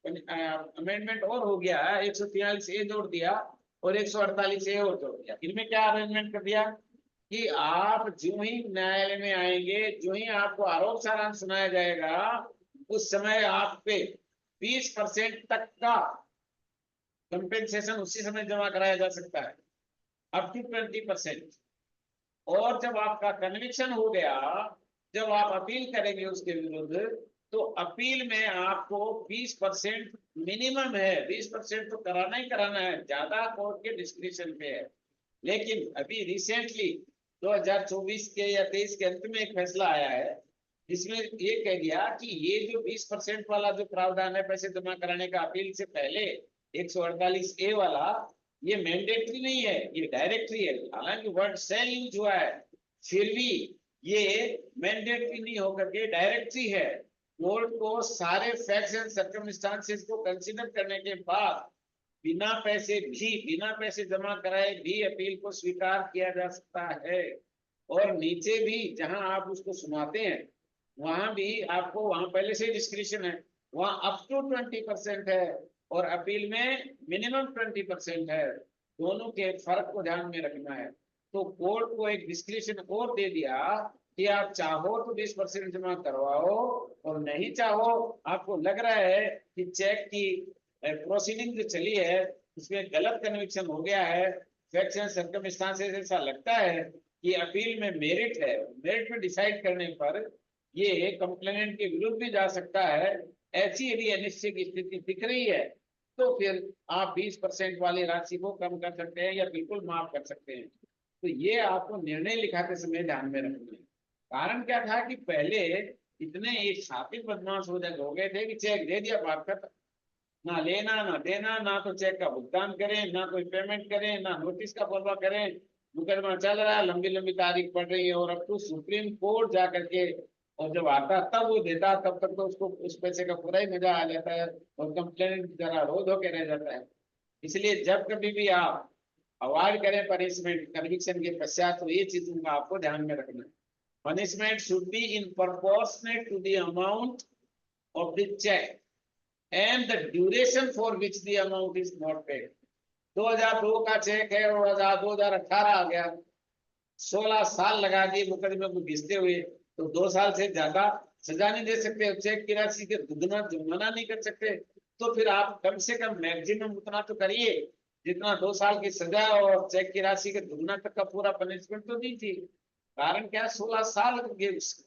अमेंडमेंट और हो गया है, 143 ए जोड़ दिया और 148 ए और जोड़ दिया। इनमें क्या अरेंजमेंट कर दिया कि आप जो ही न्यायालय में आएंगे, जो ही आपको आरोप सारांश सुनाया जाएगा, उस समय आप पे 20% तक का कंपेंसेशन उसी समय जमा कराया जा सकता है, अप टू 20%। और जब आपका कन्विक्शन हो गया, जब आप अपील करेंगे उसके विरुद्ध, तो अपील में आपको 20% मिनिमम है, 20% तो कराना ही कराना है, ज्यादा कोर्ट के डिस्क्रिप्शन पे है। लेकिन अभी रिसेंटली 2024 के या 23 के अंत में एक फैसला आया है जिसमें ये कह दिया कि ये जो 20% वाला जो प्रावधान है पैसे जमा कराने का अपील से पहले 148 ए वाला, ये मैंडेटरी नहीं है, ये डायरेक्टरी है। हालांकि वर्ड सेल यूज हुआ है, फिर भी ये मैंडेटरी नहीं होकर के डायरेक्टरी है। कोर्ट को सारे फैक्ट्स एंड सर्कमस्टांसेस को कंसीडर करने के बाद बिना पैसे जमा कराए भी अपील को स्वीकार किया जा सकता है। और नीचे भी जहां आप उसको सुनाते हैं वहां भी आपको, वहां पहले से डिस्क्रिप्शन है, वहां अप टू 20% है और अपील में मिनिमम 20% है। दोनों के फर्क को ध्यान में रखना है। तो कोर्ट को एक डिस्क्रिप्शन और दे दिया कि आप चाहो तो 20% जमा करवाओ, और नहीं चाहो, आपको लग रहा है कि चेक की प्रोसीडिंग जो चली है उसमें गलत कन्विक्शन हो गया है, फैक्ट्स एंड सर्कमस्टांसेस ऐसा लगता है कि अपील में मेरिट है, मेरिट में डिसाइड करने पर ये कंप्लेनेंट के विरुद्ध भी जा सकता है, ऐसी यदि अनिश्चित स्थिति दिख रही है तो फिर आप 20% वाली राशि को कम कर सकते हैं या बिल्कुल माफ कर सकते हैं। तो ये आपको निर्णय लिखाते समय ध्यान में रखना है। कारण क्या था कि पहले इतने ये शातिर बदमाश हो गए थे कि चेक दे दिया, बात खत्म, ना लेना ना देना, ना तो चेक का भुगतान करें, ना कोई पेमेंट करें, ना नोटिस का परवाह करें। मुकदमा चल रहा है, लंबी लंबी तारीख पड़ रही है, और अब तो सुप्रीम कोर्ट जा करके और जब आता तब वो देता, तब तक तो उसको उस पैसे का पूरा ही मजा आ जाता है, और कंप्लेंट जरा रोज होके रह जाता है। इसलिए जब कभी भी आप अवॉइड करें पनिशमेंट कन्विक्शन के पश्चात, तो ये चीजों का आपको ध्यान में रखना है। Punishment should be in proportionate to the amount of the cheque and the duration for which the amount is not paid। 2002 का चेक है और 2018 आ गया, 16 साल लगा दिए मुकदमे को घिसते हुए, तो 2 साल से ज्यादा सजा नहीं दे सकते, चेक की राशि के दुगना जुर्माना नहीं कर सकते। तो फिर आप कम से कम मैक्सिमम उतना तो करिए जितना 2 साल की सजा और चेक की राशि के दुगना तक का पूरा पनिशमेंट तो दी थी। कारण क्या, 16 साल लगे उसको।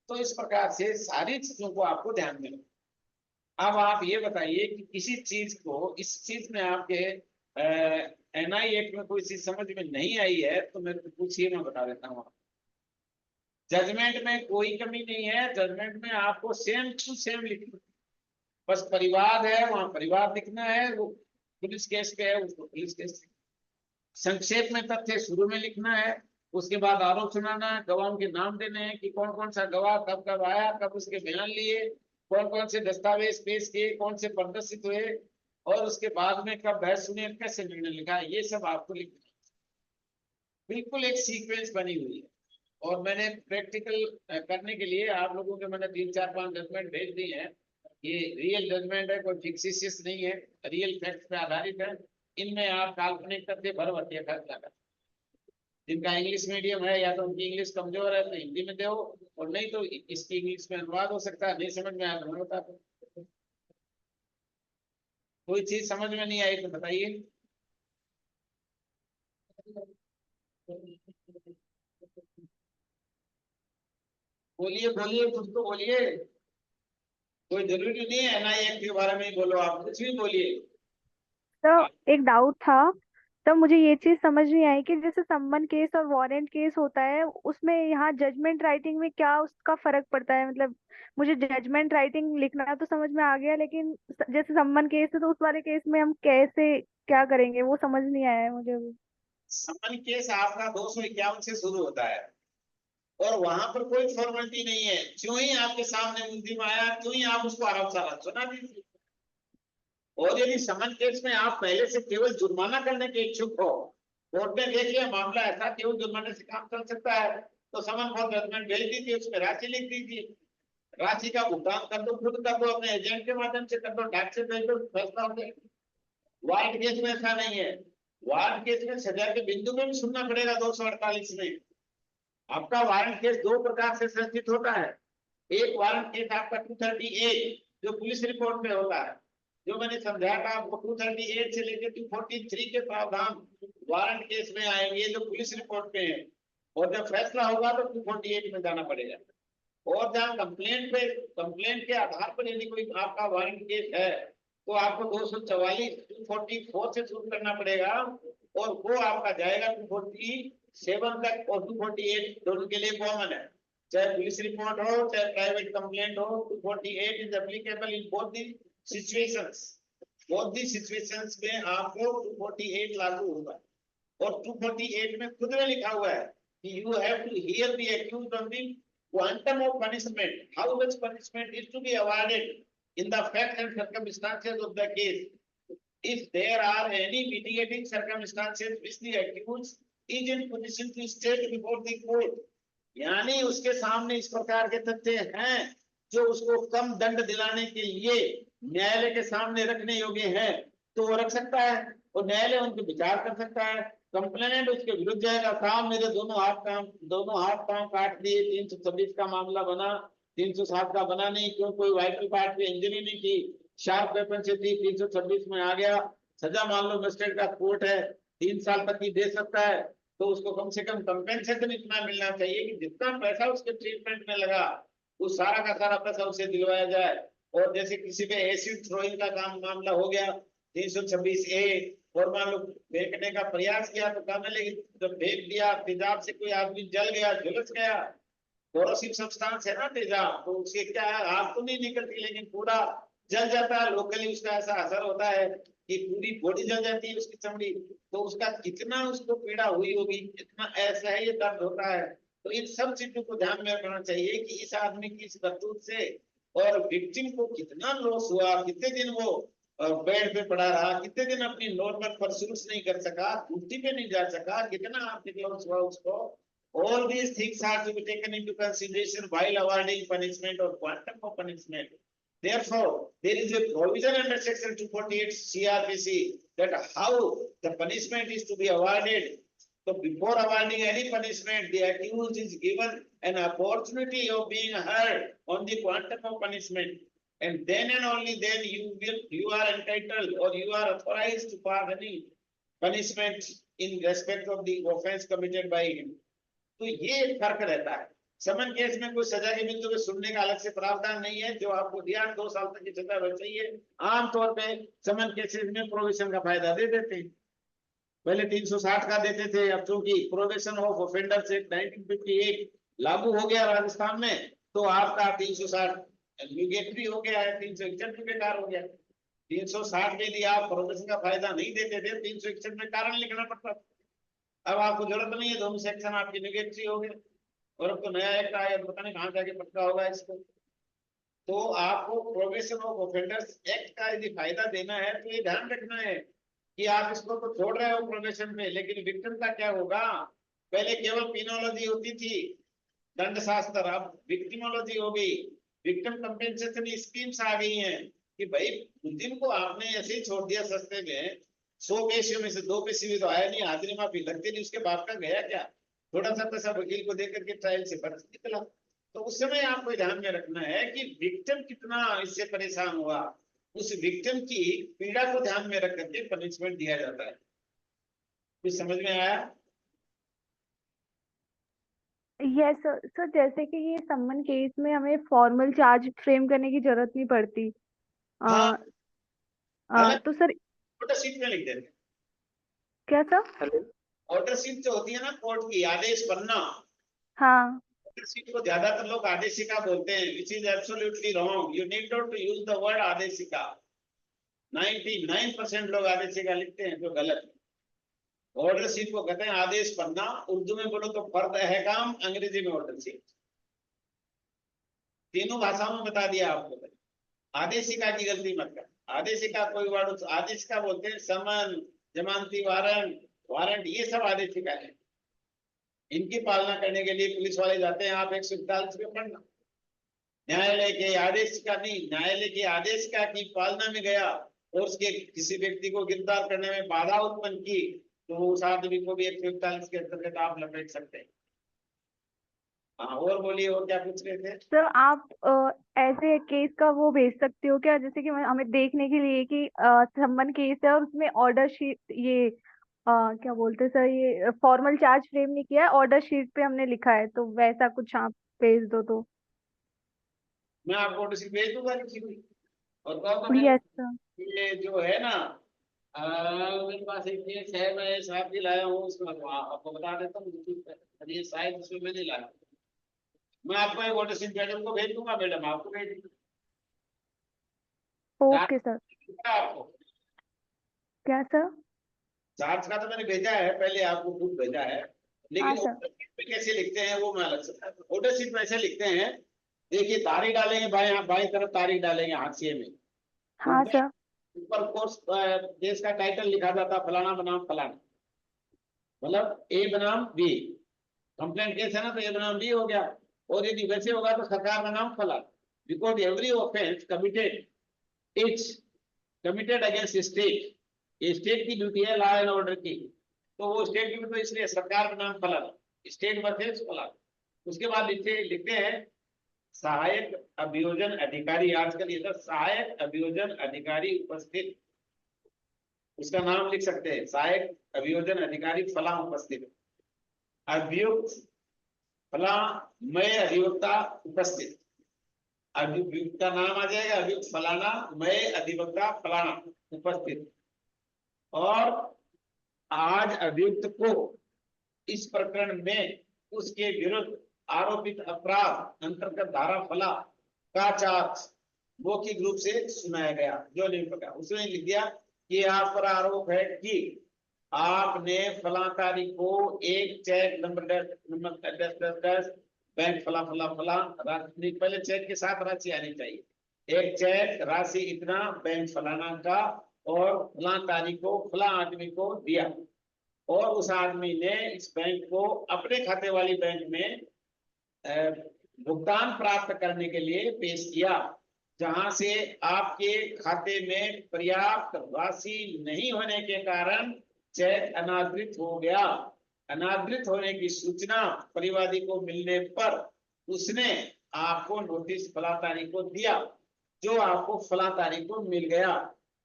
तो इस प्रकार से सारी चीजों को आपको ध्यान में रखना। अब आप ये बताइए कि किसी चीज को, इस चीज में आपके एनआई एक्ट में कोई चीज समझ में नहीं आई है तो मेरे को पूछिए, मैं बता देता हूँ। जजमेंट में कोई कमी नहीं है, जजमेंट में आपको सेम टू सेम लिखना, बस परिवाद है वहां परिवाद लिखना है, वो पुलिस केस पे है उसको पुलिस केस। संक्षेप में तथ्य शुरू में लिखना है, उसके बाद आरोप सुनाना है, गवाहों के नाम देने हैं कि कौन कौन सा गवाह कब कब आया, कब उसके बयान लिए, कौन कौन से दस्तावेज पेश किए, कौन से प्रदर्शित हुए, और उसके बाद में कब बहस सुनी, कैसे निर्णय लिखा, ये सब आपको लिखना है। बिल्कुल एक सीक्वेंस बनी हुई है। और मैंने प्रैक्टिकल करने के लिए आप लोगों के मैंने 3 4 5 जजमेंट भेज दिए हैं। ये रियल जजमेंट है, कोई फिक्सिशियस नहीं है, रियल फैक्ट पे आधारित है। इनमें आप काल्पनिक तथ्य भर भर के फैसला कर। जिनका इंग्लिश मीडियम है या तो उनकी इंग्लिश कमजोर है तो हिंदी में दो, और नहीं तो इसकी इंग्लिश में अनुवाद हो सकता है, नहीं समझ में आया तो मैं बता दूं। कोई चीज समझ में नहीं आई तो बताइए। बोलिए बोलिए, कुछ तो बोलिए। कोई जरूरी नहीं है एनआई एक्ट के बारे में ही बोलो, आप कुछ भी बोलिए। तो एक डाउट था। तो मुझे ये चीज समझ नहीं आई कि जैसे सम्मन केस और वारंट केस होता है, उसमें यहाँ जजमेंट राइटिंग में क्या उसका फर्क पड़ता है? मतलब मुझे जजमेंट राइटिंग लिखना तो समझ में आ गया, लेकिन जैसे सम्मन केस है तो उस वाले केस में हम कैसे क्या करेंगे वो समझ नहीं आया है मुझे अभी। समन केस आपका 251 से शुरू होता है, और वहां पर कोई फॉर्मेलिटी नहीं है, जो ही आपके सामने मुद्दी में आया क्यों ही आप उसको आराम सारा सुना दीजिए। और यदि समन केस में आप पहले से केवल जुर्माना करने के इच्छुक हो, कोर्ट ने देख लिया मामला ऐसा केवल जुर्माने से काम चल सकता है, तो समन फॉर जजमेंट भेज दीजिए, उसमें राशि लिख दीजिए, राशि का भुगतान कर दो, खुद कर दो, अपने एजेंट के माध्यम से कर दो, डाक से भेज दो, फैसला हो गया। वारंट केस में ऐसा नहीं है। वारंट केस में सजा के बिंदु में भी सुनना पड़ेगा 248 में। आपका वारंट केस 2 प्रकार से संचित होता है। एक वारंट केस आपका 238 जो पुलिस रिपोर्ट में होता है, जो मैंने समझाया था आपको, 238 से लेकर 243 के प्रावधान वारंट केस में आएंगे जो पुलिस रिपोर्ट में है, और जब फैसला होगा तो 248 में जाना पड़ेगा। और जहाँ कंप्लेंट के आधार पर यदि कोई आपका वारंट केस है तो आपको 244 244 से शुरू करना पड़ेगा, और वो आपका जाएगा 247 तक, और 248 दोनों के लिए कॉमन है। चाहे पुलिस रिपोर्ट हो चाहे प्राइवेट कंप्लेंट हो, 248 is applicable in both the situations. Both the situations में आपको 248 लागू होगा। और 248 में खुद में लिखा हुआ है कि you have to hear the accused on the quantum of punishment, how much punishment is to be awarded in the facts and circumstances of the case. If there are any mitigating circumstances which the accused is in position to state before the court, यानी उसके सामने इस प्रकार के तथ्य हैं जो उसको कम दंड दिलाने के लिए न्यायालय के सामने रखने योग्य हैं, तो वो रख सकता है, और न्यायालय उनको विचार कर सकता है। कंप्लेनेंट उसके विरुद्ध जाएगा, साहब मेरे दोनों हाथ काम काट दिए, 326 का मामला बना, 307 का बना नहीं, क्यों कोई वाइटल पार्ट पे इंजरी नहीं की, शार्प वेपन से थी, 326 में आ गया, सजा मान लो मजिस्ट्रेट का कोर्ट है 3 साल तक की दे सकता है, तो उसको कम से कम कंपेंसेशन इतना मिलना चाहिए कि जितना पैसा उसके ट्रीटमेंट में लगा वो सारा का सारा पैसा उसे दिलवाया जाए। और जैसे किसी पे एसिड थ्रोइंग का काम मामला हो गया 326A, और मान लो फेंकने का प्रयास किया तो काम है, लेकिन जब फेंक दिया, तेजाब से कोई आदमी जल गया, झुलस गया, कोरोसिव सब्सटेंस है ना तेजाब, तो उससे क्या है, आग तो नहीं निकलती लेकिन पूरा जल जाता है। लोकली उसका ऐसा असर होता है कि पूरी बॉडी जल जाती है उसकी चमड़ी, तो उसका कितना उसको पीड़ा हुई होगी, इतना ऐसा है, ये दर्द होता है। तो इन सब चीजों को ध्यान में रखना चाहिए कि इस आदमी की इस करतूत से और विक्टिम को कितना लॉस हुआ, कितने दिन वो बेड पे पड़ा रहा, कितने दिन अपनी नॉर्मल परसूट्स नहीं कर सका, ड्यूटी पे नहीं जा सका, कितना आर्थिक लॉस हुआ उसको। All these things are to be taken into consideration while awarding punishment or quantum of punishment. Therefore, there is a provision under Section 248 CRPC that how the punishment is to be awarded. So before awarding any punishment, the accused is given an opportunity of being heard on the quantum of punishment, and then and only then you are entitled or you are authorized to pass any punishment in respect of the offense committed by him. तो ये फर्क रहता है। समन case में कोई सजा के बिंदु पे सुनने का अलग से प्रावधान नहीं है, जो आपको दिया 2 साल तक की सजा हो चाहिए। आमतौर पे समन केसेस में प्रोविजन का फायदा दे देते हैं, पहले 360 का देते थे, अब चूंकि प्रोविजन ऑफ ऑफेंडर्स एक्ट 1958 लागू हो गया राजस्थान में, तो आपका 360 न्यूगेटरी हो गया है, 361 बेकार हो गया। 360 के लिए आप प्रोविजन का फायदा नहीं देते थे, 361 में कारण लिखना पड़ता था। अब आपको जरूरत नहीं है, दोनों सेक्शन आपकी निगेटिव हो गए, और अब तो नया एक्ट आया, पता नहीं कहाँ जाके पक्का होगा इसको। तो आपको प्रोविजन ऑफ ऑफेंडर्स एक्ट का यदि फायदा देना है तो ये ध्यान रखना है कि आप इसको तो छोड़ रहे हो प्रोविजन में, लेकिन विक्टिम का क्या होगा। पहले केवल पिनोलॉजी होती थी, दंड शास्त्र, अब विक्टिमोलॉजी हो गई, विक्टिम कंपेंसेशन स्कीम्स आ गई हैं कि भाई मुलजिम को आपने ऐसे ही छोड़ दिया सस्ते में, 100 पेशियों में से 2 पेशी भी तो आया नहीं, हाजिरी माफी लगती नहीं, उसके बाप का गया क्या, थोड़ा सा पैसा वकील को देकर के ट्रायल से बच निकला। तो उस समय आपको ध्यान में रखना है कि विक्टिम कितना इससे परेशान हुआ, उस विक्टिम की पीड़ा को ध्यान में रख करके पनिशमेंट दिया जाता है। कुछ समझ में आया? यस सर, जैसे कि ये सम्मन केस में हमें फॉर्मल चार्ज फ्रेम करने की जरूरत नहीं पड़ती। हाँ, तो सर ऑर्डर शीट में लिख देते, क्या सर? ऑर्डर शीट जो होती है ना कोर्ट की, आदेश पन्ना, हाँ ऑर्डर शीट को ज्यादातर लोग आदेशिका बोलते हैं, which is absolutely wrong. You need not to use the word आदेशिका। 99% लोग आदेशिका लिखते हैं, जो गलत है। ऑर्डर शीट को कहते हैं आदेश पन्ना, उर्दू में बोलो तो फर्द अहकाम, अंग्रेजी में ऑर्डर शीट। तीनों भाषाओं में बता दिया आपको। आदेशिका की गलती मत कर, आदेशिका कोई वर्ड, आदेशिका बोलते हैं समन, जमानती वारंट, वारंट, ये सब आदेशिका है। इनकी पालना करने के लिए पुलिस वाले जाते हैं, आप 141 में पढ़ना। न्यायालय के आदेश का नहीं, न्यायालय के आदेश का की पालना में गया और उसके किसी व्यक्ति को गिरफ्तार करने में बाधा उत्पन्न की, तो उस आदमी को भी 141 के अंतर्गत आप लपेट सकते हैं। हाँ, और बोलिए, और क्या पूछ रहे थे? सर, आप ऐसे केस का वो भेज सकते हो क्या, जैसे कि हमें देखने के लिए कि सम्मन केस है और उसमें ऑर्डर शीट, ये क्या बोलते हैं सर, ये फॉर्मल चार्ज फ्रेम नहीं किया है, ऑर्डर शीट पे हमने लिखा है, तो वैसा कुछ आप भेज दो तो। मैं आपको ऑर्डर शीट भेज दूंगा किसी को, और कहो तो यस सर। ये जो है ना, मेरे पास एक केस है, मैं साहब की लाया हूँ, उसमें आपको बता देता हूँ, ये शायद उसमें मैं नहीं लाया। मैं आपको एक ऑर्डर शीट मैडम को भेज दूंगा, मैडम आपको भेज दूंगा। Okay sir. आपको क्या सर? चार्ज का तो मैंने भेजा है, पहले आपको बुक भेजा है, हाँ लेकिन सर। ऑर्डर शीट पे कैसे लिखते हैं वो मैं अलग से। ऑर्डर शीट में ऐसे लिखते हैं, देखिए तारीख डालेंगे, बाएं तरफ तारीख डालेंगे हाशिए में, हाँ सर। ऊपर कोर्स देश का टाइटल लिखा जाता है, फलाना बनाम फलाना, मतलब ए बनाम बी। कंप्लेंट केस है ना, तो ए बनाम बी हो गया, और यदि वैसे होगा तो सरकार का नाम फलाना, because every offence committed it's committed against state, ये स्टेट की ड्यूटी है लॉ एंड ऑर्डर की, तो वो स्टेट की, तो इसलिए सरकार का नाम फलाना, स्टेट वर्सेस फलाना। उसके बाद लिखते हैं सहायक अभियोजन अधिकारी, आजकल ये सहायक अभियोजन अधिकारी उपस्थित, उसका नाम लिख सकते हैं, सहायक अभियोजन अधिकारी फला उपस्थित, अभियुक्त फला मय अधिवक्ता उपस्थित, अभियुक्त का नाम आ जाएगा, अभियुक्त फलाना मय अधिवक्ता फलाना उपस्थित। और आज अभियुक्त को इस प्रकरण में उसके विरुद्ध आरोपित अपराध अंतर्गत धारा फला का चार्ज मौखिक रूप से सुनाया गया। जो नहीं पता उसने लिख दिया कि आप पर आरोप है कि आपने फला तारीख को एक चेक नंबर दस बैंक फला फला फला राशि, पहले चेक के साथ राशि आनी चाहिए, एक चेक राशि इतना बैंक फलाना का और फला तारीख को फला आदमी को दिया, और उस आदमी ने इस बैंक को अपने खाते वाली बैंक में भुगतान प्राप्त करने के लिए पेश किया, जहां से आपके खाते में पर्याप्त राशि नहीं होने के कारण चेक अनादृत हो गया। अनादृत होने की सूचना परिवादी को मिलने पर उसने आपको नोटिस फला तारीख को दिया, जो आपको फला तारीख को मिल गया।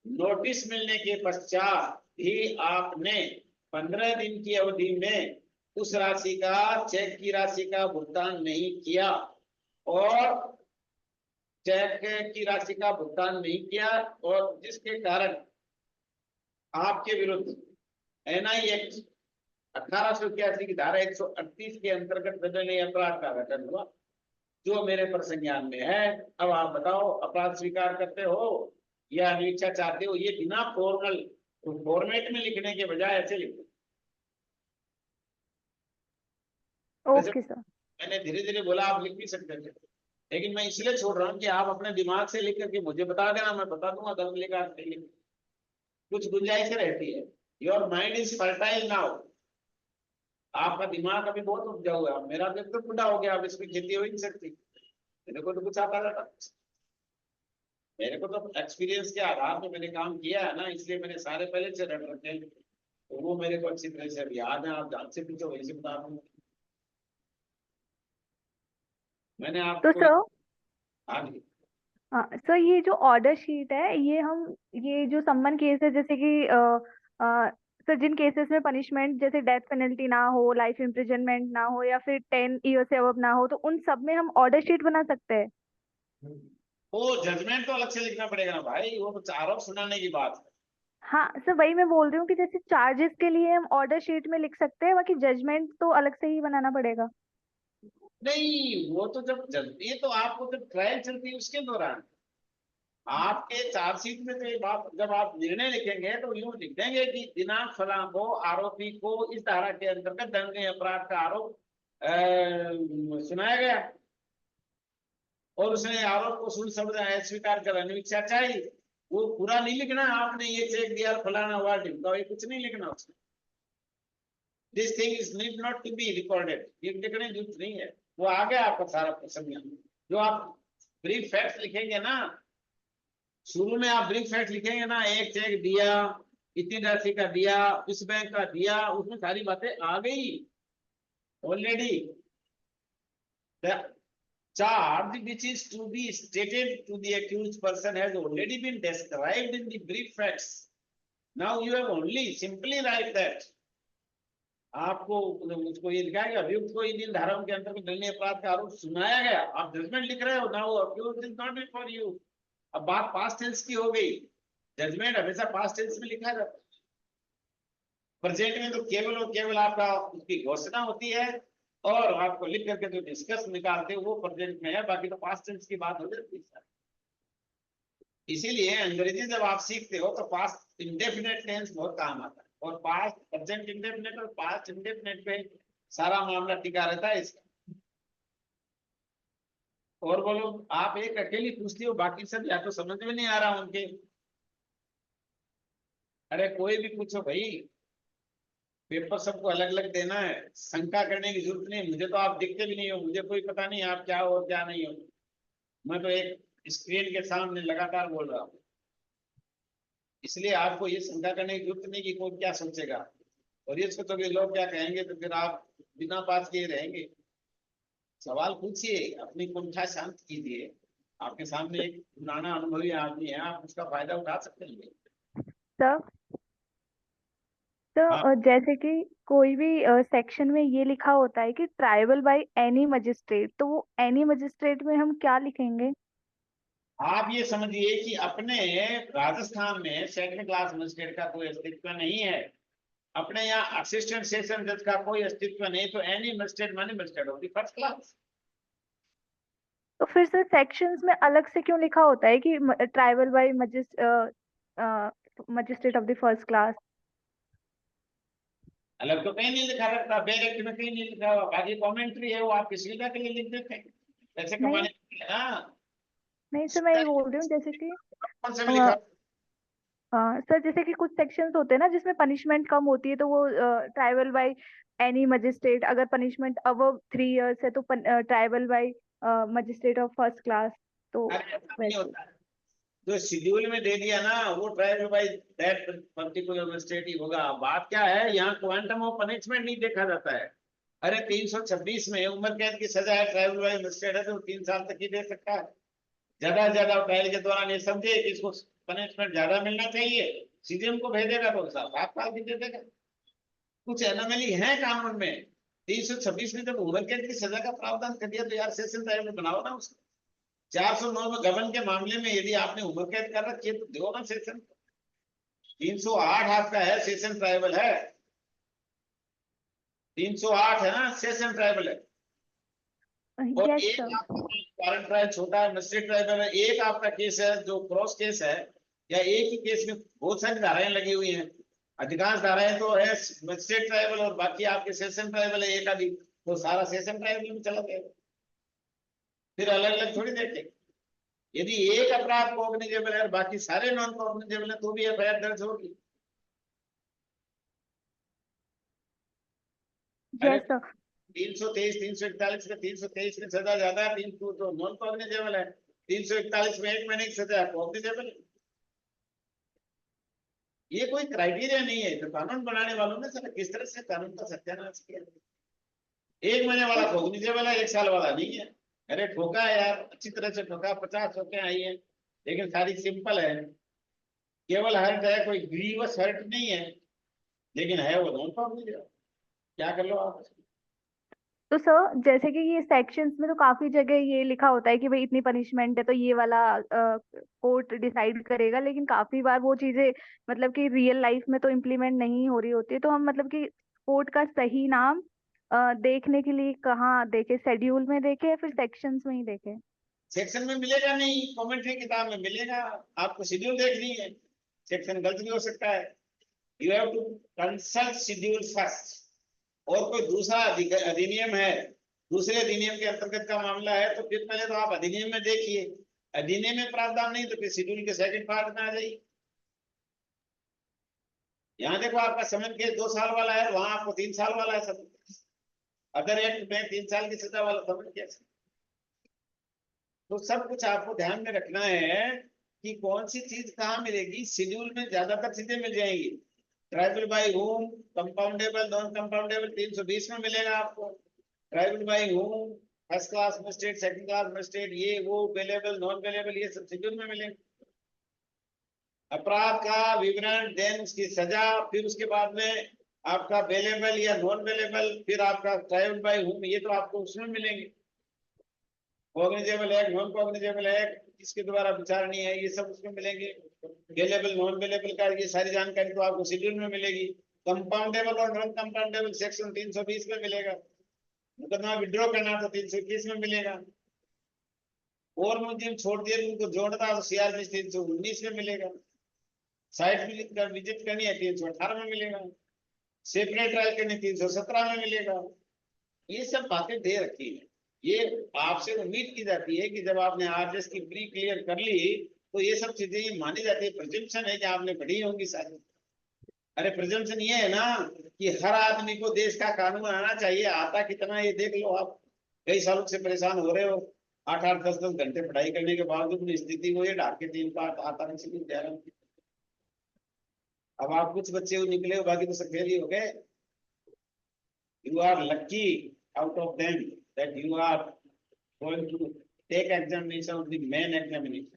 नोटिस मिलने के पश्चात भी आपने 15 दिन की अवधि में उस राशि का, चेक की राशि का भुगतान नहीं किया, और चेक की राशि का भुगतान नहीं किया, और जिसके कारण आपके विरुद्ध एनआई एक्ट 1881 की धारा 138 के अंतर्गत दंडनीय अपराध का गठन हुआ, जो मेरे पर संज्ञान में है। अब आप बताओ, अपराध स्वीकार करते हो या अनिच्छा चाहते हो? ये बिना फॉर्मेट में लिखने के बजाय ऐसे लिखो। Okay sir. मैंने धीरे धीरे बोला, आप लिख भी सकते थे, लेकिन मैं इसलिए छोड़ रहा हूँ कि आप अपने दिमाग से लिख करके मुझे बता देना, मैं बता दूंगा दंड लेगा नहीं लिख, कुछ गुंजाइश रहती है। Your mind is fertile now, आपका दिमाग अभी बहुत उपजाऊ है। मेरा भी तो बुढ़ा हो गया, अब इसमें खेती हो ही नहीं सकती। मेरे को तो कुछ आता रहता, मेरे को तो एक्सपीरियंस के आधार पर मैंने काम किया है ना, इसलिए मैंने सारे पहले से रट रखे हैं, तो वो मेरे को अच्छी तरह से अभी याद है। आप जान से पूछो, वही से बता दूंगा मैंने तो आपको। सर, हाँ जी, हाँ सर, ये जो ऑर्डर शीट है, ये हम, ये जो सम्मन केस है, जैसे कि सर जिन केसेस में पनिशमेंट जैसे डेथ पेनल्टी ना हो, लाइफ इम्प्रिजनमेंट ना हो, या फिर 10 ईयर से अब ना हो, तो उन सब में हम ऑर्डर शीट बना सकते हैं? वो जजमेंट तो अलग से लिखना पड़ेगा ना भाई, वो तो आरोप सुनाने की बात है। हाँ सर, वही मैं बोल रही हूँ कि जैसे चार्जेस के लिए हम ऑर्डर शीट में लिख सकते हैं, बाकी जजमेंट तो अलग से ही बनाना पड़ेगा। नहीं, वो तो ये तो आपको जब ट्रायल चलती है उसके दौरान आपके चार्जशीट में तो ये बात, जब आप निर्णय लिखेंगे तो यूं लिख देंगे कि दिनांक फलां को आरोपी को इस धारा के अंतर्गत दंडनीय अपराध का आरोप सुनाया गया, और उसने आरोप को सुन समझ अस्वीकार कर अनिच्छा चाहिए। वो पूरा नहीं लिखना, आपने ये चेक दिया फलाना हुआ ढिमका, ये कुछ नहीं लिखना उसमें। This thing is need not to be recorded, ये लिखने जरूरत नहीं है। वो आ गया आपका सारा प्रसंग। जो आप ब्रीफ फैक्ट लिखेंगे ना, शुरू में आप ब्रीफ फैक्ट लिखेंगे ना, एक चेक दिया, इतनी राशि का दिया, इस बैंक का दिया, उसमें सारी बातें आ गई already. The charge which is to be stated to the accused person has already been described in the brief facts. Now you have only simply write that. आपको उसको ये लिखा है कि अभियुक्त को इन धाराओं के अंतर्गत दंडनीय अपराध का आरोप सुनाया गया। आप जजमेंट लिख रहे हो ना, वो accused is not before you. अब बात पास्ट टेंस की हो गई, जजमेंट हमेशा पास्ट टेंस में लिखा जाता है। प्रेजेंट में तो केवल और केवल आपका उसकी घोषणा होती है, और आपको लिख करके जो डिस्कस निकालते हो वो प्रेजेंट में है, बाकी तो पास्ट टेंस की बात हो जाती है। इसीलिए अंग्रेजी जब आप सीखते हो तो पास्ट इंडेफिनेट टेंस बहुत काम आता है, और पास्ट प्रेजेंट इंडेफिनेट और पास्ट इंडेफिनेट पे सारा मामला टिका रहता है इसका। और बोलो, आप एक अकेली पूछती हो, बाकी सब या तो समझ में नहीं आ रहा उनके। अरे कोई भी पूछो भाई, पेपर सबको अलग अलग देना है, शंका करने की जरूरत नहीं। मुझे तो आप दिखते भी नहीं हो, मुझे कोई पता नहीं आप क्या हो क्या नहीं हो। मैं तो एक स्क्रीन के सामने लगातार बोल रहा हूँ, इसलिए आपको ये शंका करने की जरूरत नहीं कि कौन क्या सोचेगा, और ये सोचोगे लोग क्या कहेंगे, तो फिर आप बिना बात किए रहेंगे। सवाल पूछिए, अपनी कुंठा शांत कीजिए। आपके सामने एक पुराना अनुभवी आदमी है, आप उसका फायदा उठा सकते हैं। सर, तो हाँ, जैसे कि कोई भी सेक्शन में ये लिखा होता है कि ट्राइबल बाय एनी मजिस्ट्रेट, तो वो एनी मजिस्ट्रेट में हम क्या लिखेंगे? आप ये समझिए कि अपने राजस्थान में सेकंड क्लास मजिस्ट्रेट का कोई अस्तित्व नहीं है, अपने यहाँ असिस्टेंट सेशन जज का कोई अस्तित्व नहीं, तो एनी मजिस्ट्रेट माने magistrate of the first class. तो फिर सर सेक्शंस में अलग से क्यों लिखा होता है कि tribal bye magistrate of the first class? अलग तो कहीं नहीं लिखा रहता, डायरेक्ट में कहीं नहीं लिखा हुआ, बाकी कमेंट्री है वो आपकी सुविधा के लिए लिख देते हैं, पैसे नहीं कमाने के लिए। हाँ, नहीं सर, मैं ये बोल रही हूँ जैसे कि कौन से में लिखा? सर जैसे कि कुछ सेक्शंस होते हैं ना जिसमें पनिशमेंट कम होती है, तो वो ट्राइबल बाय एनी मजिस्ट्रेट, अगर पनिशमेंट अबव 3 इयर्स है तो tribal bye magistrate of first class, तो अरे ऐसा नहीं वैसे। होता, जो शेड्यूल में दे दिया ना वो trial by that particular magistrate ही होगा। बात क्या है, यहाँ क्वांटम ऑफ पनिशमेंट नहीं देखा जाता है। अरे 326 में उम्र कैद की सजा है, ट्राइबल बाय मजिस्ट्रेट है तो 3 साल तक ही दे सकता है। ज्यादा से ज्यादा ट्रायल के दौरान ये समझे कि इसको पनिशमेंट ज्यादा मिलना चाहिए, सीधे उनको भेजेगा तो 7 साल की दे देगा। कुछ एनोमली है कानून में। 326 में जब उम्र कैद की सजा का प्रावधान कर दिया तो यार सेशन ट्राइबल बनाओ ना उसको। 409 में गबन के मामले में यदि आपने उम्र कैद कर रखी है तो दो ना सेशन। 308 आपका है सेशन ट्राइबल है, 308 है ना सेशन ट्राइबल है। और यस एक सर। आपका वारंट ट्रायल छोटा है, मजिस्ट्रेट ट्राइबल है। एक आपका केस है जो क्रॉस केस है, या एक ही केस में बहुत सारी धाराएं लगी हुई हैं। अधिकांश धाराएं तो है मजिस्ट्रेट ट्राइबल और बाकी आपके सेशन ट्राइबल है एक आदि, तो सारा सेशन ट्राइबल में चला गया। फिर अलग अलग थोड़ी देखे। यदि एक अपराध कॉग्निजेबल है और बाकी सारे नॉन कॉग्निजेबल है तो भी एफआईआर दर्ज होगी। अरे यस सर। 323 341 में 323 में सजा ज्यादा है, 300 तो नॉन कॉग्निजेबल है, 341 में 1 महीने की सजा कॉग्निजेबल है। ये कोई क्राइटेरिया नहीं है, तो कानून बनाने वालों ने सर किस तरह से कानून का सत्यानाश किया। 1 महीने वाला कॉग्निजेबल है, 1 साल वाला नहीं है। अरे ठोका है यार, अच्छी तरह से ठोका, 50 ठोके आई है, लेकिन सारी सिंपल है। केवल हर्ट है, कोई ग्रीवस हर्ट नहीं है, लेकिन है वो नॉन कॉग्निजेबल। क्या कर लो आप। तो सर जैसे कि ये सेक्शंस में तो काफी जगह ये लिखा होता है कि भाई इतनी पनिशमेंट है तो ये वाला कोर्ट डिसाइड करेगा, लेकिन काफी बार वो चीजें मतलब कि रियल लाइफ में तो इम्प्लीमेंट नहीं हो रही होती है, तो हम मतलब कि कोर्ट का सही नाम देखने के लिए कहाँ देखे? शेड्यूल में देखे या फिर सेक्शंस में ही देखे? सेक्शन में मिलेगा नहीं, कॉमेंट्री किताब में मिलेगा। आपको शेड्यूल देखनी है, सेक्शन गलत भी हो सकता है। You have to consult schedule first. और कोई दूसरा अधिनियम है, दूसरे अधिनियम के अंतर्गत का मामला है तो फिर पहले तो आप अधिनियम में देखिए। अधिनियम में प्रावधान नहीं तो फिर शेड्यूल के सेकंड पार्ट में आ जाइए। यहाँ देखो आपका समन केस 2 साल वाला है, वहां आपको 3 साल वाला है समन केस। अदर एक्ट में 3 साल की सजा वाला समन केस। तो सब कुछ आपको ध्यान में रखना है कि कौन सी चीज कहाँ मिलेगी। शेड्यूल में ज्यादातर चीजें मिल जाएंगी। Tribal bye home, compoundable non compoundable 320 में मिलेगा आपको। Tribal bye home, first class magistrate, second class magistrate, ये वो अवेलेबल नॉन अवेलेबल, ये सब शेड्यूल में मिलेंगे। अपराध का विवरण, देन उसकी सजा, फिर उसके बाद में आपका अवेलेबल या नॉन अवेलेबल, फिर आपका ट्राइबल बाय होम, ये तो आपको उसमें मिलेंगे। Cognizable act, non cognizable act, किसके द्वारा विचारणीय है, ये सब उसमें मिलेंगे। अवेलेबल नॉन अवेलेबल का ये सारी जानकारी तो आपको शेड्यूल में मिलेगी। कंपाउंडेबल और नॉन कंपाउंडेबल सेक्शन 320 में मिलेगा। मुकदमा विड्रॉ करना तो 321 में मिलेगा। और मुझे छोड़ दिए उनको जोड़ना तो सीआरपीसी 319 में मिलेगा। साइट विजिट करनी है 318 में मिलेगा। सेपरेट ट्रायल करनी 317 में मिलेगा। ये सब बातें दे रखी है। ये आपसे उम्मीद की जाती है कि जब आपने आरएस की प्री क्लियर कर ली तो ये सब चीजें ये मानी जाती है, प्रिजम्पशन है कि आपने पढ़ी होंगी सारी। अरे प्रिजम्पशन ये है ना कि हर आदमी को देश का कानून आना चाहिए। आता कितना ये देख लो आप। कई सालों से परेशान हो रहे हो, 8-8 10-10 घंटे पढ़ाई करने के बावजूद स्थिति को ये डाक के 3 पार्ट आता नहीं। अब आप कुछ बच्चे निकले हो, बाकी तो सब फेल ही हो गए। You are lucky out of them that you are going to take examination of the main examination.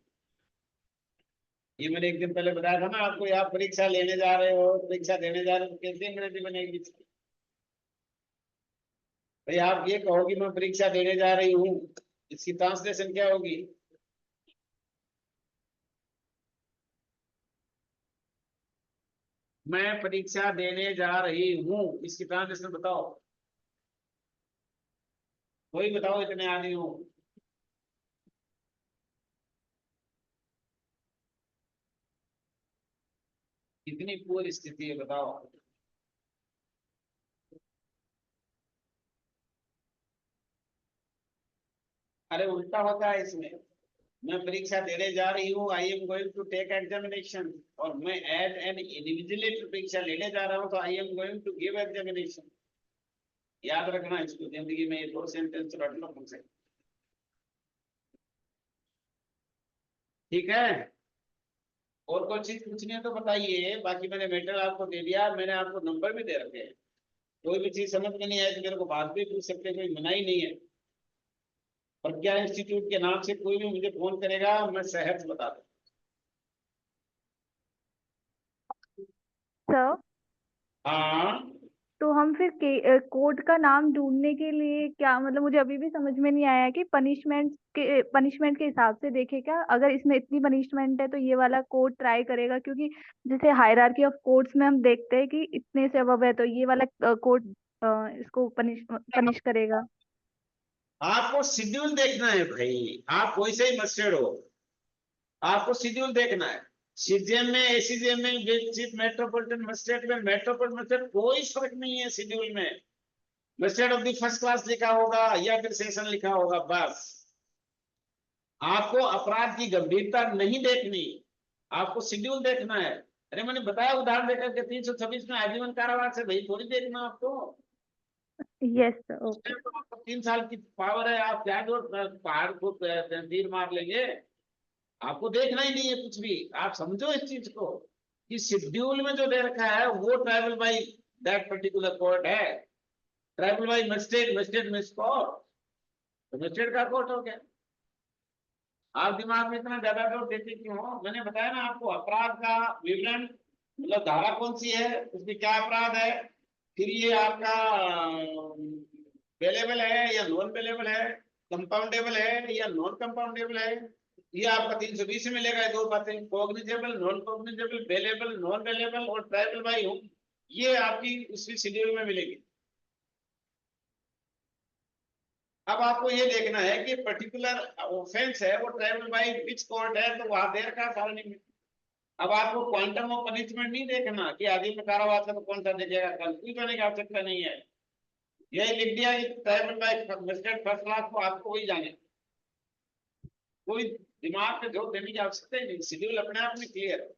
ये मैंने एक दिन पहले बताया था ना आपको, आप परीक्षा लेने जा रहे हो, परीक्षा देने जा रहे हो, कैसे अंग्रेजी बनेगी? भाई आप ये कहो कि मैं परीक्षा देने जा रही हूँ, इसकी ट्रांसलेशन क्या होगी? मैं परीक्षा देने जा रही हूँ, इसकी ट्रांसलेशन बताओ, कोई बताओ, इतने आदमी हो। कितनी पूरी स्थिति है बताओ। अरे उल्टा होता है इसमें। मैं परीक्षा देने जा रही हूँ, I am going to take examination, और मैं एज एन इंडिविजुअल परीक्षा लेने जा रहा हूँ, तो I am going to give examination. याद रखना इसको, जिंदगी में ये दो सेंटेंस रट लो मुझसे, ठीक है। और कोई चीज पूछनी है तो बताइए, बाकी मैंने मेटर आपको दे दिया, मैंने आपको नंबर भी दे रखे हैं। कोई भी चीज समझ में नहीं आए तो मेरे को बात भी पूछ सकते हैं, कोई मनाही नहीं है। प्रज्ञा इंस्टीट्यूट के नाम से कोई भी मुझे फोन करेगा, मैं सहज बता दूं। सर, हाँ, तो हम फिर कोर्ट का नाम ढूंढने के लिए क्या, मतलब मुझे अभी भी समझ में नहीं आया कि पनिशमेंट के हिसाब से देखे क्या, अगर इसमें इतनी पनिशमेंट है तो ये वाला कोर्ट ट्राई करेगा, क्योंकि जैसे हायरार्की ऑफ कोर्ट्स में हम देखते हैं कि इतने से अबव है तो ये वाला कोर्ट इसको पनिश करेगा। आपको शेड्यूल देखना है भाई, आप कोई से ही मस्टर्ड हो, आपको शेड्यूल देखना है। सीजीएम में, एसीजीएम में, चीफ मेट्रोपॉलिटन मजिस्ट्रेट में, मेट्रोपॉलिटन मजिस्ट्रेट, कोई फर्क नहीं है शेड्यूल में। Magistrate of the first class लिखा होगा या फिर सेशन लिखा होगा, बस। आपको अपराध की गंभीरता नहीं देखनी, आपको शेड्यूल देखना है। अरे मैंने बताया उदाहरण देकर के 326 में आजीवन कारावास है भाई, थोड़ी देखना आपको। Yes sir, okay. आपको 3 साल की पावर है, आप क्या जो पहाड़ को तीर मार लेंगे। आपको देखना ही नहीं है कुछ भी, आप समझो इस चीज को कि शेड्यूल में जो दे रखा है वो tribal by that particular court है। ट्राइबल बाई मजिस्ट्रेट, मजिस्ट्रेट में कोर्ट, तो मजिस्ट्रेट का कोर्ट हो गया। आप दिमाग में इतना ज्यादा जोर देते क्यों हो? मैंने बताया ना आपको, अपराध का विवरण, मतलब धारा कौन सी है, उसमें क्या अपराध है, फिर ये आपका पेलेबल है या नॉन पेलेबल है, कंपाउंडेबल है या नॉन कंपाउंडेबल है। ये आपका 320 में मिलेगा, ये दो बातें, cognizable, non cognizable, bailable, non bailable और ट्राइबल बाई होम, ये आपकी उसी शेड्यूल में मिलेगी। अब आपको ये देखना है कि पर्टिकुलर ऑफेंस है वो ट्राइबल बाई विच कोर्ट है, तो वहां देर का सारणी में। अब आपको क्वांटम ऑफ पनिशमेंट नहीं देखना कि आगे में कारावास है तो कौन सा देखेगा, कंफ्यूज होने की आवश्यकता नहीं है। यही लिख दिया कि tribal by magistrate first class को, आपको वही जाने, कोई दिमाग पे जोर देने की आवश्यकता ही नहीं, शेड्यूल अपने आप में क्लियर है।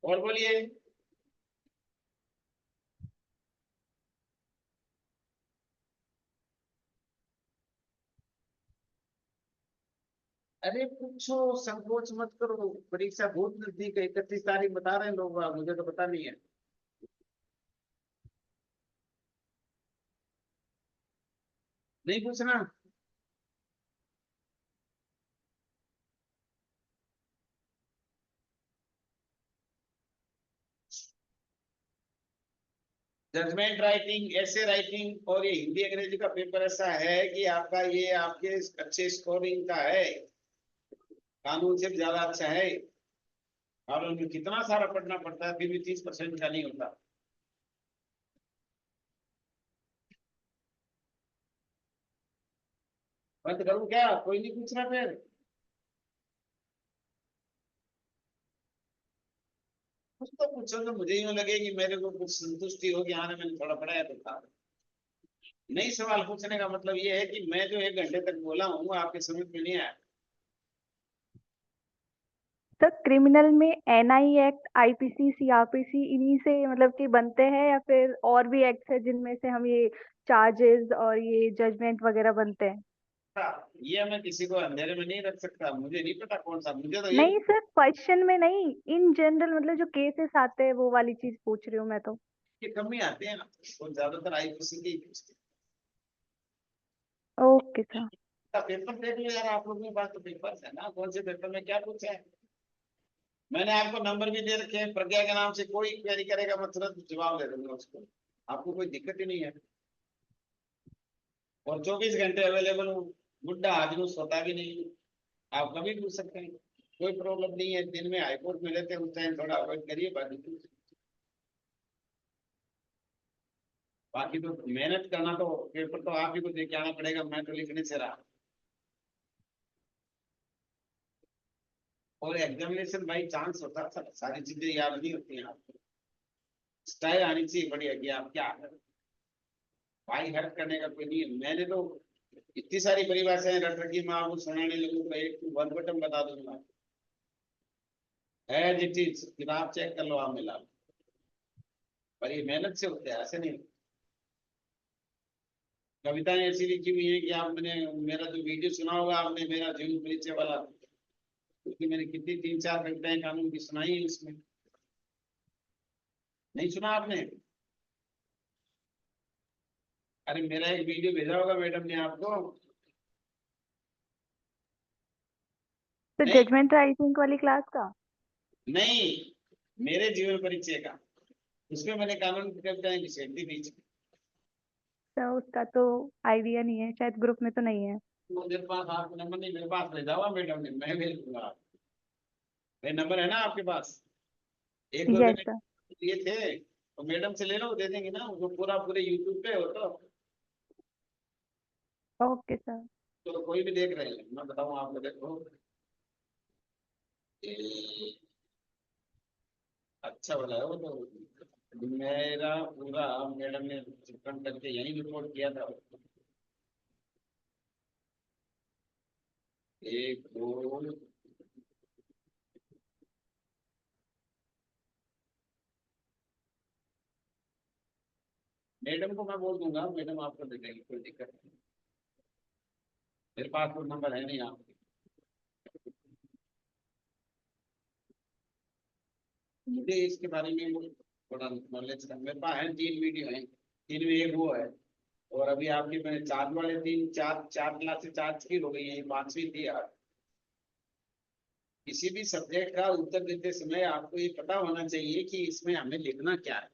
और बोलिए। अरे पूछो, संकोच मत करो, परीक्षा बहुत नजदीक है, 31 तारीख बता रहे हैं लोग, मुझे तो पता नहीं है। नहीं पूछना। जजमेंट राइटिंग, ऐसे राइटिंग और ये हिंदी अंग्रेजी का पेपर ऐसा है कि आपका ये आपके अच्छे स्कोरिंग का है, कानून से ज्यादा अच्छा है। और उनमें कितना सारा पढ़ना पड़ता है, फिर भी 30% का नहीं होता। बंद करूं क्या, कोई नहीं पूछ रहा फिर? कुछ तो पूछो तो मुझे यूं लगे कि मेरे को कुछ संतुष्टि हो कि हाँ मैंने थोड़ा पढ़ाया तो था। नहीं, सवाल पूछने का मतलब ये है कि मैं जो 1 घंटे तक बोला हूँ आपके समझ में नहीं आया। सर, क्रिमिनल में एनआई एक्ट, आईपीसी, सीआरपीसी इन्हीं से मतलब कि बनते हैं, या फिर और भी एक्ट है जिनमें से हम ये चार्जेस और ये जजमेंट वगैरह बनते हैं? ये मैं किसी को अंधेरे में नहीं रख सकता, मुझे नहीं पता कौन सा, मुझे तो ये नहीं सर, क्वेश्चन में नहीं, इन जनरल मतलब जो केसेस आते हैं वो वाली चीज पूछ रही हूँ मैं तो। कि कम ही आते हैं, और ज्यादातर आईपीसी के ही पूछते ओके सर। हैं। पेपर देख लो यार, आप लोगों के पास तो पेपर है ना, कौन से पेपर में क्या पूछा है। मैंने आपको नंबर भी दे रखे हैं, प्रज्ञा के नाम से कोई क्वेरी करेगा मैं तुरंत जवाब दे दूंगा उसको, आपको कोई दिक्कत ही नहीं है। और 24 घंटे अवेलेबल हूँ, बुढ़ा आदमी, सोता भी नहीं, आप कभी पूछ सकते हैं। कोई प्रॉब्लम नहीं है। दिन में हाईकोर्ट में रहते हैं, उस टाइम थोड़ा अवॉइड करिए। बाकी तो मेहनत करना, तो पेपर तो आप ही को दे के आना पड़ेगा, मैं तो लिखने से रहा। और एग्जामिनेशन बाई चांस होता था, सारी चीजें याद नहीं होती हैं आपको। स्टाइल आनी चाहिए बढ़िया कि आप क्या भाई हर्ट करने का कोई नहीं है। मैंने तो इतनी सारी परिभाषाएं रट रखी, मैं आपको सुनाने लगूँ तो एक वर्बटम बता दूंगा, एज इट इज। किताब चेक कर लो आप मिला। पर ये मेहनत से होते हैं, ऐसे नहीं। कविताएं ऐसी लिखी हुई है कि आपने मेरा जो वीडियो सुना होगा आपने, मेरा जीवन परिचय वाला, क्योंकि मैंने कितनी 3-4 कविताएं कानून की सुनाई है उसमें। नहीं सुना आपने? अरे मेरा एक वीडियो भेजा होगा मैडम ने आपको। तो नहीं जजमेंट राइटिंग वाली क्लास का? नहीं, मेरे जीवन परिचय का, उसमें मैंने कानून की कविताएं घिसेट दी बीच में। तो उसका तो आइडिया नहीं है, शायद ग्रुप में तो नहीं है। वो मेरे पास आपका नंबर नहीं, मेरे पास भेजा हुआ मैडम ने, मैं भेज दूंगा। मेरा नंबर है ना आपके पास? एक दो यस दिन सर। दिए थे तो मैडम से ले लो, दे देंगे ना वो, पूरा पूरे यूट्यूब पे हो तो। Okay sir. तो कोई भी देख रहे हैं, मैं बताऊं आपको, देखो ये अच्छा वाला है वो तो। मेरा पूरा मैडम ने चित्रण करके यही रिपोर्ट किया था। एक दो, मैडम को मैं बोल दूंगा, मैडम आपको दे देंगे, कोई दिक्कत नहीं। मेरे पास वो नंबर है नहीं आपके। मुझे इसके बारे में वो थोड़ा नॉलेज था, मेरे पास है 3 वीडियो है, 3 में एक वो है। और अभी आपकी मैंने चार्ज वाले 4 क्लासेस चार्ज की हो गई है, ये 5वीं थी यार। किसी भी सब्जेक्ट का उत्तर देते समय आपको ये पता होना चाहिए कि इसमें हमें लिखना क्या है।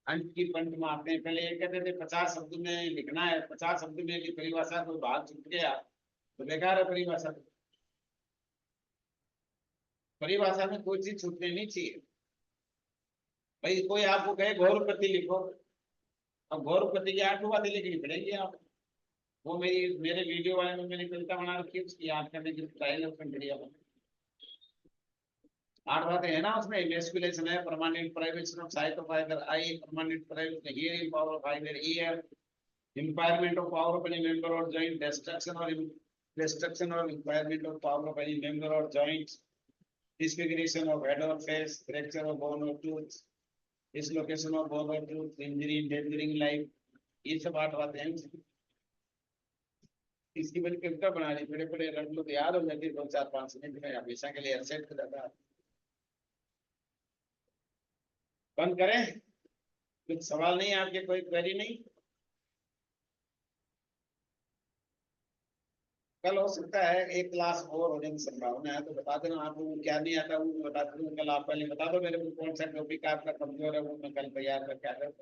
अंत की पंत मारते हैं, पहले ये कहते थे 50 शब्द में लिखना है, 50 शब्द में भी परिभाषा कोई बात छूट गया तो बेकार है परिभाषा। परिभाषा में कोई चीज छूटनी नहीं चाहिए। भाई कोई आपको कहे गौरवपति लिखो, अब गौरवपति की 8 बातें लिखनी पड़ेंगी आप। वो मेरे वीडियो वाले में मैंने कविता बना रखी है, उसकी याद करने की स्टाइल है उसमें बढ़िया बना। 8 बातें है ना उसमें। इमेस्कुलेशन है, permanent privation of site of either I, permanent privation hearing power of either year, impairment of power of any member or joint, destruction or impairment of power of any member or joint, disfiguration of head or face, fracture of bone or tooth, dislocation of bone or tooth, injury endangering life, ये सब 8 बातें हैं। इसकी बड़ी कविता बना ली, बड़े बड़े रट लो तो याद हो जाती है 2-4-5 मिनट में, हमेशा के लिए सेट हो जाता है। बंद करें? कुछ सवाल नहीं है आपके, कोई क्वेरी नहीं? कल हो सकता है एक क्लास और होने की संभावना है, तो बता देना आपको क्या नहीं आता वो मैं बता दूंगा। कल आप पहले बता दो मेरे को कौन सा टॉपिक आपका कमजोर है, वो मैं कल तैयार करके आ जाऊँ।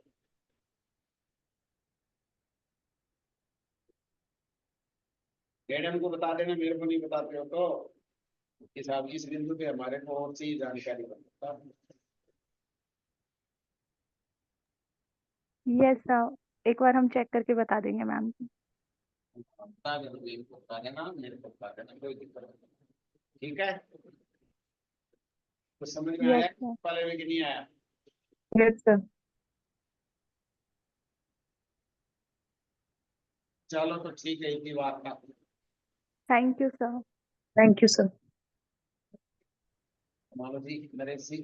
मैडम को बता देना, मेरे को नहीं बताते हो तो इस बिंदु पे हमारे को और सी जानकारी बनता है। यस सर, एक बार हम चेक करके बता देंगे मैम को। बता देना, मेरे को बता देना, मेरे को बता देना, कोई दिक्कत नहीं। ठीक है, कुछ समझ में यस आया सर। वाले में कि नहीं आया? Yes sir. चलो तो ठीक है, इतनी बात था। Thank you sir. Thank you sir. मानो जी, नरेश जी।